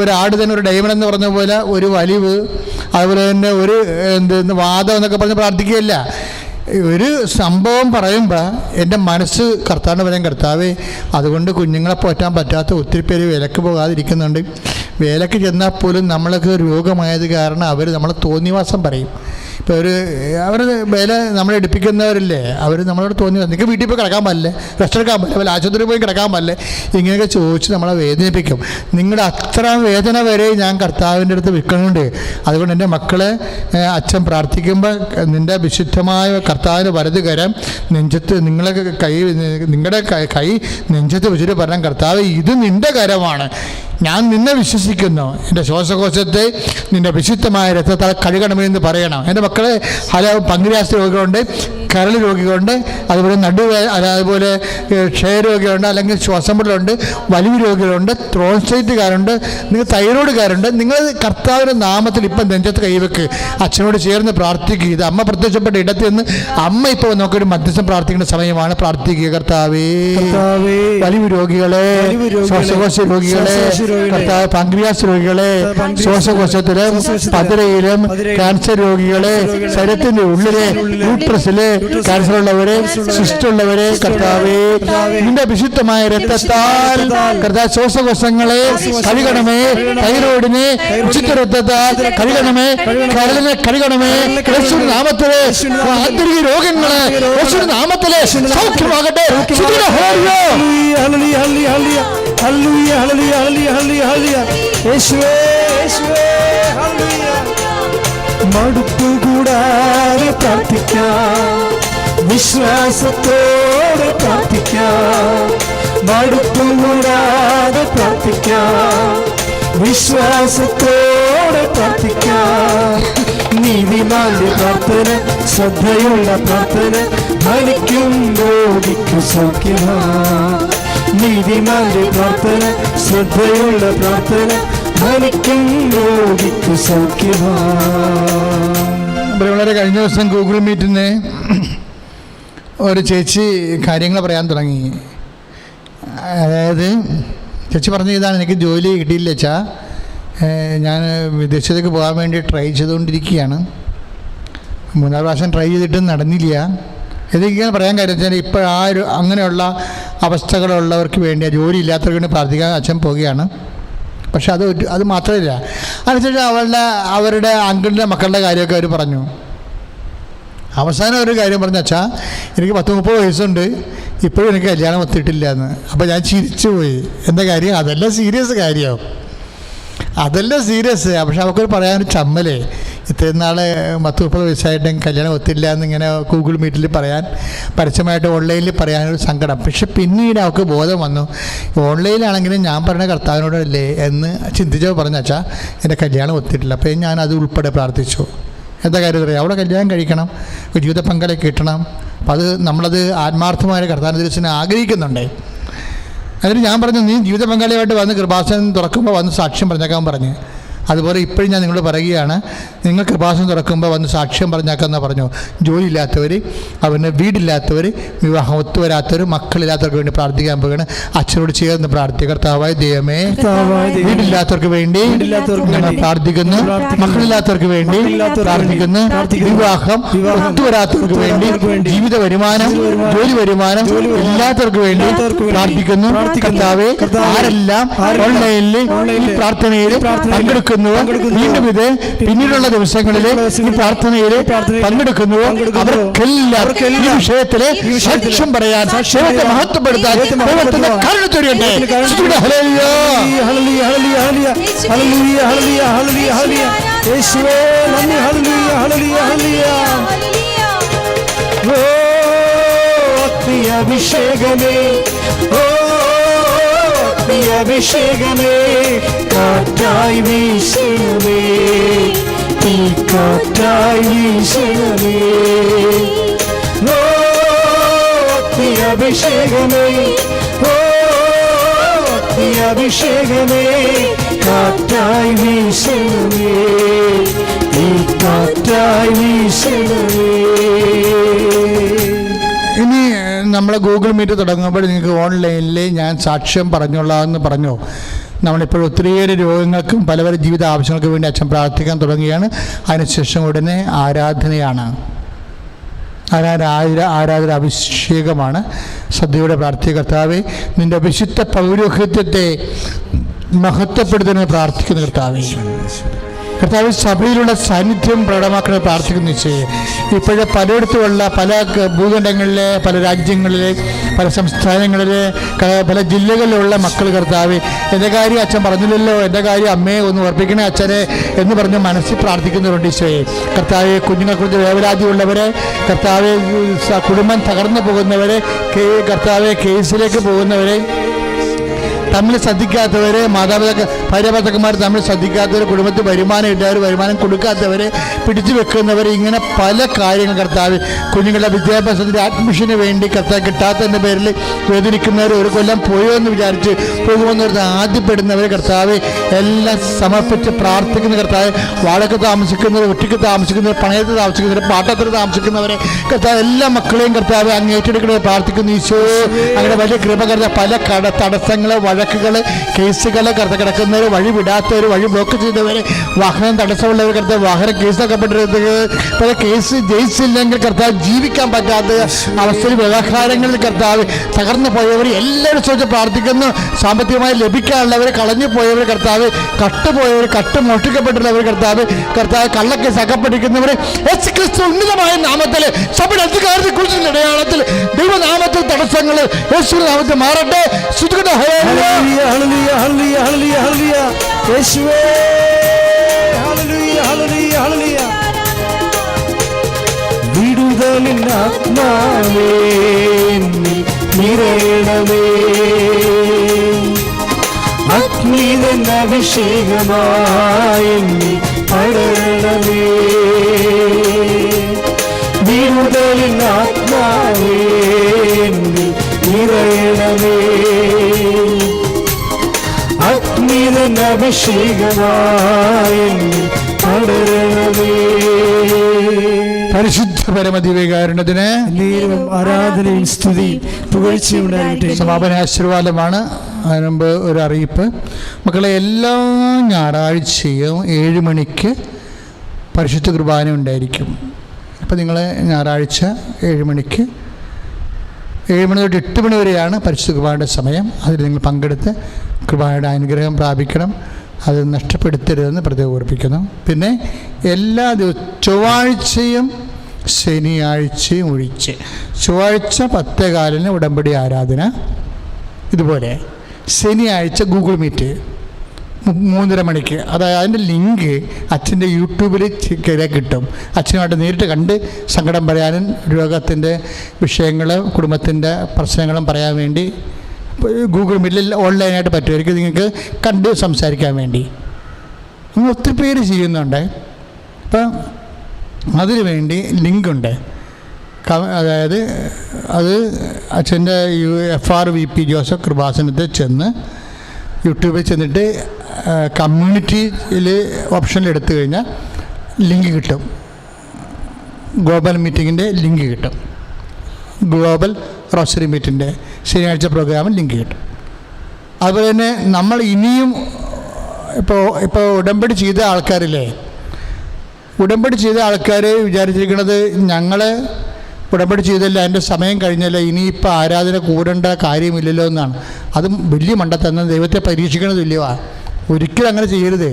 ഒരാട് തന്നെ ഒരു ഡയമണ്ട് എന്ന് പറഞ്ഞ പോലെ ഒരു വലിവ്, അതുപോലെ തന്നെ ഒരു വാദം എന്നൊക്കെ പറഞ്ഞ് പ്രാർത്ഥിക്കുകയല്ല. ഒരു സംഭവം പറയുമ്പോൾ എൻ്റെ മനസ്സ് കർത്താവിന് പറയാൻ, കർത്താവേ, അതുകൊണ്ട് കുഞ്ഞുങ്ങളെ പോറ്റാൻ പറ്റാത്ത ഒത്തിരി പേര് വേലക്ക് പോകാതിരിക്കുന്നുണ്ട്. വേലക്ക് ചെന്നാൽ പോലും നമ്മൾക്ക് രോഗമായത് കാരണം അവർ നമ്മളെ തോന്നിവാസം പറയും. ഇപ്പോൾ അവർ വില നമ്മളെ എടുപ്പിക്കുന്നവരില്ലേ, അവർ നമ്മളോട് തോന്നി, നിങ്ങൾക്ക് വീട്ടിൽ പോയി കിടക്കാൻ പാടില്ലേ, റെസ്റ്റ് എടുക്കാൻ പാടില്ല, വല്ല ആശുപത്രിയിൽ പോയി കിടക്കാൻ പാടില്ലേ, ഇങ്ങനെയൊക്കെ ചോദിച്ച് നമ്മളെ വേദനിപ്പിക്കും. നിങ്ങളുടെ അത്ര വേദന വരെ ഞാൻ കർത്താവിൻ്റെ അടുത്ത് വിൽക്കുന്നുണ്ട്. അതുകൊണ്ട് എൻ്റെ മക്കളെ അച്ഛൻ പ്രാർത്ഥിക്കുമ്പോൾ നിൻ്റെ വിശുദ്ധമായ കർത്താവിന് വലത് കരം നെഞ്ചത്ത് നിങ്ങളുടെ കൈ നെഞ്ചത്ത് വെച്ചിട്ട് പറയാൻ, കർത്താവ് ഇത് നിൻ്റെ കരമാണ്, ഞാൻ നിന്നെ വിശ്വസിക്കുന്നു, എൻ്റെ ശ്വാസകോശത്തെ നിൻ്റെ വിശുദ്ധമായ രക്തത്താൽ കഴുകണമെന്ന് പറയണം. എൻ്റെ മക്കളെ പങ്കുരാസ് രോഗികളുണ്ട്, കരൾ രോഗികളുണ്ട്, അതുപോലെ അതുപോലെ ക്ഷയരോഗികളുണ്ട്, അല്ലെങ്കിൽ ശ്വാസം മുട്ടലുണ്ട്, വലിവ് രോഗികളുണ്ട്, ത്രോൺസൈറ്റുകാരുണ്ട്, നിങ്ങൾ തൈറോയ്ഡുകാരുണ്ട്. നിങ്ങൾ കർത്താവിൻ്റെ നാമത്തിൽ ഇപ്പം നെഞ്ചത്ത് കൈവെക്ക്, അച്ഛനോട് ചേർന്ന് പ്രാർത്ഥിക്കുക. ഇത് അമ്മ പ്രത്യക്ഷപ്പെട്ട ഇടത്തിൽ നിന്ന് അമ്മ ഇപ്പോൾ നമുക്കൊരു മധ്യസ്ഥം പ്രാർത്ഥിക്കേണ്ട സമയമാണ്. പ്രാർത്ഥിക്കുക, കർത്താവേ, വലിവ് രോഗികളെ, ശ്വാസകോശ രോഗികളെ, കർത്താവ് പങ്ക്രിയാസ് രോഗികളെ, ശ്വാസകോശത്തിലും പതിരയിലും ക്യാൻസർ രോഗികളെ, ശരീരത്തിന്റെ ഉള്ളിലെ യൂട്രസിലെ ക്യാൻസർ ഉള്ളവരെ, സിസ്റ്റുള്ളവരെ, കർത്താവേ, നിന്റെ വിശുദ്ധമായ രക്തത്താൽ കർത്താവ് ശ്വാസകോശങ്ങളെ കഴുകണമേ, തൈറോയിഡിനെ വിശുദ്ധ രക്തത്താൽ കഴുകണമേ, കരളിനെ കഴുകണമേ, യേശുവിന്റെ നാമത്തിലെ ആന്തരിക രോഗങ്ങളെ യേശുവിന്റെ നാമത്തിലെ സൗഖ്യമാകട്ടെ. മടുപ്പുകൂടാതെ പ്രാർത്ഥിക്കാം, വിശ്വാസത്തോടെ പ്രാർത്ഥിക്കാം. മടുപ്പുകൂടാതെ പ്രാർത്ഥിക്കാം, വിശ്വാസത്തോടെ പ്രാർത്ഥിക്കാം. നീതിമാന്റെ പ്രാർത്ഥന, ശ്രദ്ധയുള്ള പ്രാർത്ഥന, ഫലിക്കും രോഗിക്കു സൗഖ്യമാണ്. നീതിമാന്റെ പ്രാർത്ഥന, ശ്രദ്ധയുള്ള പ്രാർത്ഥന, ഫലിക്കും രോഗിക്കു സൗഖ്യമാണ്. വളരെ കഴിഞ്ഞ ദിവസം ഗൂഗിൾ മീറ്റിന് ഒരു ചേച്ചി കാര്യങ്ങൾ പറയാൻ തുടങ്ങി. അതായത് ചേച്ചി പറഞ്ഞു, ഇതാണ് എനിക്ക് ജോലി കിട്ടിയില്ല അച്ഛാ, ഞാൻ വിദേശത്തേക്ക് പോകാൻ വേണ്ടി ട്രൈ ചെയ്തുകൊണ്ടിരിക്കുകയാണ്, 3-4 പ്രാവശ്യം ട്രൈ ചെയ്തിട്ടും നടന്നില്ല. ഇതിങ്ങനെ പറയാൻ കാര്യം വെച്ചാൽ ഇപ്പോൾ അങ്ങനെയുള്ള അവസ്ഥകളുള്ളവർക്ക് വേണ്ടി, ജോലി ഇല്ലാത്തവർക്ക് വേണ്ടി പ്രാർത്ഥിക്കാൻ അച്ഛൻ പോവുകയാണ്. പക്ഷെ അത് മാത്രമല്ല, അതിനുശേഷം അവരുടെ അങ്കിളിൻ്റെ മക്കളുടെ കാര്യമൊക്കെ അവർ പറഞ്ഞു. അവസാനം ഒരു കാര്യം പറഞ്ഞു, അച്ഛാ എനിക്ക് 30 വയസ്സുണ്ട്, ഇപ്പോഴും എനിക്ക് കല്യാണം ഒത്തിട്ടില്ല എന്ന്. അപ്പോൾ ഞാൻ ചിരിച്ചു പോയി. എന്താ കാര്യം? അതെല്ലാം സീരിയസ് കാര്യമാവും, അതെല്ലാം സീരിയസ്. പക്ഷെ അവൾക്കൊരു പറയാനൊരു ചമ്മലേ, ഇത്രയും നാൾ 30 വയസ്സായിട്ടും കല്യാണം ഒത്തില്ല എന്നിങ്ങനെ ഗൂഗിൾ മീറ്റിൽ പറയാൻ, പരസ്യമായിട്ട് ഓൺലൈനിൽ പറയാനൊരു സങ്കടം. പക്ഷെ പിന്നീട് അവൾക്ക് ബോധം വന്നു, ഓൺലൈനിലാണെങ്കിലും ഞാൻ പറഞ്ഞ കർത്താവിനോടല്ലേ എന്ന് ചിന്തിച്ചപ്പോൾ പറഞ്ഞ, അച്ഛാ എൻ്റെ കല്യാണം ഒത്തിട്ടില്ല. അപ്പോൾ ഞാൻ അത് ഉൾപ്പെടെ പ്രാർത്ഥിച്ചു. എന്താ കാര്യം പറയാം, അവിടെ കല്യാണം കഴിക്കണം, ജീവിത പങ്കാളി കിട്ടണം. അപ്പോൾ നമ്മളത് ആത്മാർത്ഥമായ കർത്താവിൻ്റെ ദിവസം ആഗ്രഹിക്കുന്നുണ്ട്. എന്നിട്ട് ഞാൻ പറഞ്ഞു, നീ ജീവിത പങ്കാളിയായിട്ട് വന്ന് കൃപാസനം തുറക്കുമ്പോൾ വന്ന് സാക്ഷ്യം പറഞ്ഞേക്കാൻ പറഞ്ഞ്. അതുപോലെ ഇപ്പോഴും ഞാൻ നിങ്ങളോട് പറയുകയാണ്, നിങ്ങൾ കൃപാസനം തുറക്കുമ്പോൾ വന്ന് സാക്ഷ്യം പറഞ്ഞേക്കാമെന്ന് പറഞ്ഞു. ജോലിയില്ലാത്തവർ, അവന് വീടില്ലാത്തവർ, വിവാഹം ഒത്തുവരാത്തവർ, മക്കളില്ലാത്തവർക്ക് വേണ്ടി പ്രാർത്ഥിക്കാൻ പോവുകയാണ്. അച്ഛനോട് ചേർന്ന് പ്രാർത്ഥിക്കുക. കർത്താവായ ദൈവമേ, വീടില്ലാത്തവർക്ക് വേണ്ടി ഞങ്ങൾ പ്രാർത്ഥിക്കുന്നു, മക്കളില്ലാത്തവർക്ക് വേണ്ടി പ്രാർത്ഥിക്കുന്നു, വിവാഹം ഒത്തുവരാത്തവർക്ക് വേണ്ടി, ജീവിത വരുമാനം, ജോലി വരുമാനം ഇല്ലാത്തവർക്ക് വേണ്ടി പ്രാർത്ഥിക്കുന്നു. കർത്താവേ, ആരെല്ലാം ഓൺലൈനിൽ ഈ പ്രാർത്ഥനയിൽ പങ്കെടുക്കുന്നു പങ്കെടുക്കുന്നുവോ, വീണ്ടും ഇത് പിന്നീടുള്ള ദിവസങ്ങളിൽ ഈ പ്രാർത്ഥനയിൽ പങ്കെടുക്കുന്നുവോ അവർക്കെല്ലാം ഈ വിഷയത്തില് സാക്ഷ്യം പറയാൻ, ദൈവത്തെ മഹത്വപ്പെടുത്താൻ ദൈവത്തിന്റെ കരുണ ചൊരിയട്ടെ. യേശുവേ നന്ദി. ഹല്ലേലൂയ ഹല്ലേലൂയ ഹല്ലേലൂയ. ഓ അഭിഷേകമേ, ഓ അഭിഷേകമേ, കാറ്റായി വീശണമേ, ഈ കാറ്റായി വീശണമേ. ഓ അഭിഷേകമേ, ഓ അഭിഷേകമേ, കാറ്റായി വീശണമേ, ഈ കാറ്റായി വീശണമേ. ഇനി നമ്മൾ ഗൂഗിൾ മീറ്റ് തുടങ്ങുമ്പോൾ നിങ്ങൾക്ക് ഓൺലൈനിൽ ഞാൻ സാക്ഷ്യം പറഞ്ഞോളാമെന്ന് പറഞ്ഞു. നമ്മളിപ്പോൾ ഒത്തിരിയേറെ രോഗങ്ങൾക്കും പല പല ജീവിത ആവശ്യങ്ങൾക്കും വേണ്ടി അച്ഛൻ പ്രാർത്ഥിക്കാൻ തുടങ്ങുകയാണ്. അതിനുശേഷം ഉടനെ ആരാധനയാണ്, ആരാധന അഭിഷേകമാണ്. ശ്രദ്ധയോടെ പ്രാർത്ഥിക്കുക. കർത്താവേ, നിൻ്റെ വിശുദ്ധ പൗരോഹിത്യത്തെ മഹത്വപ്പെടുത്തുന്ന പ്രാർത്ഥിക്കുന്ന കർത്താവേ, കർത്താവ് സഭയിലുള്ള സാന്നിധ്യം പ്രകടമാക്കുന്നത് പ്രാർത്ഥിക്കുന്നു. ഇപ്പോഴേ പലയിടത്തുമുള്ള പല ഭൂഖണ്ഡങ്ങളിലെ, പല രാജ്യങ്ങളിലെ, പല സംസ്ഥാനങ്ങളിലെ, പല ജില്ലകളിലുള്ള മക്കൾ കർത്താവ്, എൻ്റെ കാര്യം അച്ഛൻ പറഞ്ഞില്ലല്ലോ, എൻ്റെ കാര്യം അമ്മയെ ഒന്ന് ഓർപ്പിക്കണേ അച്ഛനെ എന്ന് പറഞ്ഞ് മനസ്സിൽ പ്രാർത്ഥിക്കുന്നവരുണ്ട്. ഈശോയെ കർത്താവ്, കുഞ്ഞുങ്ങളെക്കുറിച്ച് വേവലാതിയുള്ളവരെ, കർത്താവ് കുടുംബം തകർന്നു പോകുന്നവരെ, കർത്താവ് കേസിലേക്ക് പോകുന്നവരെ, തമ്മിൽ ശ്രദ്ധിക്കാത്തവരെ, ഭാര്യാഭർത്താക്കന്മാർ തമ്മിൽ ശ്രദ്ധിക്കാത്തവർ, കുടുംബത്തിൽ വരുമാനം ഇട്ടവർ, വരുമാനം കൊടുക്കാത്തവരെ, പിടിച്ചു വെക്കുന്നവർ, ഇങ്ങനെ പല കാര്യങ്ങൾ കർത്താവ്, കുഞ്ഞുങ്ങളുടെ വിദ്യാഭ്യാസത്തിൻ്റെ അഡ്മിഷന് വേണ്ടി കർത്താവ് കിട്ടാത്തതിൻ്റെ പേരിൽ വേദനിക്കുന്നവർ, ഒരു കൊല്ലം പോയോ എന്ന് വിചാരിച്ച് പോകുമെന്നവർ ആദ്യപ്പെടുന്നവർ കർത്താവ് എല്ലാം സമർപ്പിച്ച് പ്രാർത്ഥിക്കുന്ന കർത്താവ്, വാടക താമസിക്കുന്നവർ, ഒറ്റയ്ക്ക് താമസിക്കുന്നവർ, പണയത്ത് താമസിക്കുന്നവർ, പാട്ടത്തിൽ താമസിക്കുന്നവരെ കർത്താവ്, എല്ലാ മക്കളെയും കർത്താവ് അങ്ങ് ഏറ്റെടുക്കുന്നത് പ്രാർത്ഥിക്കുന്നു. ഈശോ അങ്ങനെ വലിയ കൃപ കർത്താവ്, പല തടസ്സങ്ങൾ, വഴക്കുകൾ, കേസുകൾ കിടക്കുന്നവർ, വഴി വിടാത്തവർ, വഴി ബ്ലോക്ക് ചെയ്തവർ, വാഹനം തടസ്സമുള്ളവർ കർത്താവ്, വാഹനം കേസാക്കപ്പെട്ടിരുന്നത്, പല കേസ് ജയിച്ചില്ലെങ്കിൽ കർത്താവ് ജീവിക്കാൻ പറ്റാത്ത അവസ്ഥയിൽ വ്യവഹാരങ്ങളിൽ കർത്താവ് തകർന്നു പോയവർ എല്ലാവരും ചോദിച്ച് പ്രാർത്ഥിക്കുന്നു. സാമ്പത്തികമായി ലഭിക്കാനുള്ളവർ, കളഞ്ഞു പോയവർ കർത്താവ്, കട്ടുപോയവർ, മോഷ്ടിക്കപ്പെട്ടുള്ളവർ കർത്താവ്, കള്ളക്കേസ് അകപ്പെട്ടിരിക്കുന്നവർ യേശുക്രിസ്തു ഉന്നതമായ നാമത്തിൽ സഭയുടെ അധികാരത്തെ കുറിച്ചുള്ള അടയാളത്തിൽ ദൈവനാമത്തിൽ തടസ്സങ്ങൾ യേശുവിന്റെ നാമത്തിൽ മാറട്ടെ. ഹല്ലേലൂയ ഹല്ലേലൂയ ഹല്ലേലൂയ ഹല്ലേലൂയ. യേശുവേ ഹല്ലേലൂയ ഹല്ലേലൂയ ഹല്ലേലൂയ. വിടുതലിൻ ആത്മാവേ നിറയണമേ, അഗ്നിതൻ അഭിഷേകമായി പടരണമേ. വിടുതലിൻ ആത്മാവേ നിറയണമേ, അഗ്നിതൻ അഭിഷേകമായി പടരണമേ. പരിശുദ്ധ പരമദിവ്യകാരുണ്യത്തിന് ആരാധനയും സ്തുതി പുകഴ്ചയും ഉണ്ടാകട്ടെ. സമാപന ആശീർവാദമാണ്. അതിനുമുമ്പ് ഒരു അറിയിപ്പ്. മക്കളെ, എല്ലാ ഞായറാഴ്ചയും 7 മണിക്ക് പരിശുദ്ധ കുർബാന ഉണ്ടായിരിക്കും. അപ്പോൾ നിങ്ങൾ ഞായറാഴ്ച 7 മണിക്ക് 7 മണി തൊട്ട് 8 മണി വരെയാണ് പരിശുദ്ധ കുർബാനയുടെ സമയം. അതിൽ നിങ്ങൾ പങ്കെടുത്ത് കുർബാനയുടെ അനുഗ്രഹം പ്രാപിക്കണം. അത് നഷ്ടപ്പെടുത്തരുതെന്ന് പ്രത്യേകം ഓർപ്പിക്കുന്നു. പിന്നെ എല്ലാ ചൊവ്വാഴ്ചയും ശനിയാഴ്ചയും ഒഴിച്ച്, ചൊവ്വാഴ്ച 10:15 ഉടമ്പടി ആരാധന, ഇതുപോലെ ശനിയാഴ്ച ഗൂഗിൾ മീറ്റ് 3:30 മണിക്ക്. അതായത് അതിൻ്റെ ലിങ്ക് അച്ഛൻ്റെ യൂട്യൂബിൽ കിട്ടും. അച്ഛനുമായിട്ട് നേരിട്ട് കണ്ട് സങ്കടം പറയാനും രോഗത്തിൻ്റെ വിഷയങ്ങൾ, കുടുംബത്തിൻ്റെ പ്രശ്നങ്ങളും പറയാൻ വേണ്ടി ഗൂഗിൾ മീറ്റിൽ ഓൺലൈനായിട്ട് പറ്റുമായിരിക്കും. നിങ്ങൾക്ക് കണ്ട് സംസാരിക്കാൻ വേണ്ടി നിങ്ങൾ ഒത്തിരി പേര് ചെയ്യുന്നുണ്ട്. അപ്പം അതിനു വേണ്ടി ലിങ്കുണ്ട്. അതായത് അത് അച്ഛൻ്റെ FRVP ജോസഫ് കൃപാസനത്തിൽ ചെന്ന് യൂട്യൂബിൽ ചെന്നിട്ട് കമ്മ്യൂണിറ്റിയിൽ ഓപ്ഷനിൽ എടുത്തു കഴിഞ്ഞാൽ ലിങ്ക് കിട്ടും. ഗ്ലോബൽ മീറ്റിങ്ങിൻ്റെ ലിങ്ക് കിട്ടും. ഗ്ലോബൽ റോസറി മീറ്റിൻ്റെ ശനിയാഴ്ച പ്രോഗ്രാമിൽ ലിങ്ക് കിട്ടും. അതുപോലെ തന്നെ നമ്മൾ ഇനിയും ഇപ്പോൾ ഉടമ്പടി ചെയ്ത ആൾക്കാരില്ലേ, ഉടമ്പടി ചെയ്ത ആൾക്കാർ വിചാരിച്ചിരിക്കുന്നത് ഞങ്ങൾ ഉടമ്പടി ചെയ്തല്ല, എൻ്റെ സമയം കഴിഞ്ഞല്ല, ഇനിയിപ്പോൾ ആരാധന കൂടേണ്ട കാര്യമില്ലല്ലോ എന്നാണ്. അതും വലിയ മണ്ടത്തന്നെ, ദൈവത്തെ പരീക്ഷിക്കണത് തുല്യമാണ്. ഒരിക്കലും അങ്ങനെ ചെയ്യരുത്.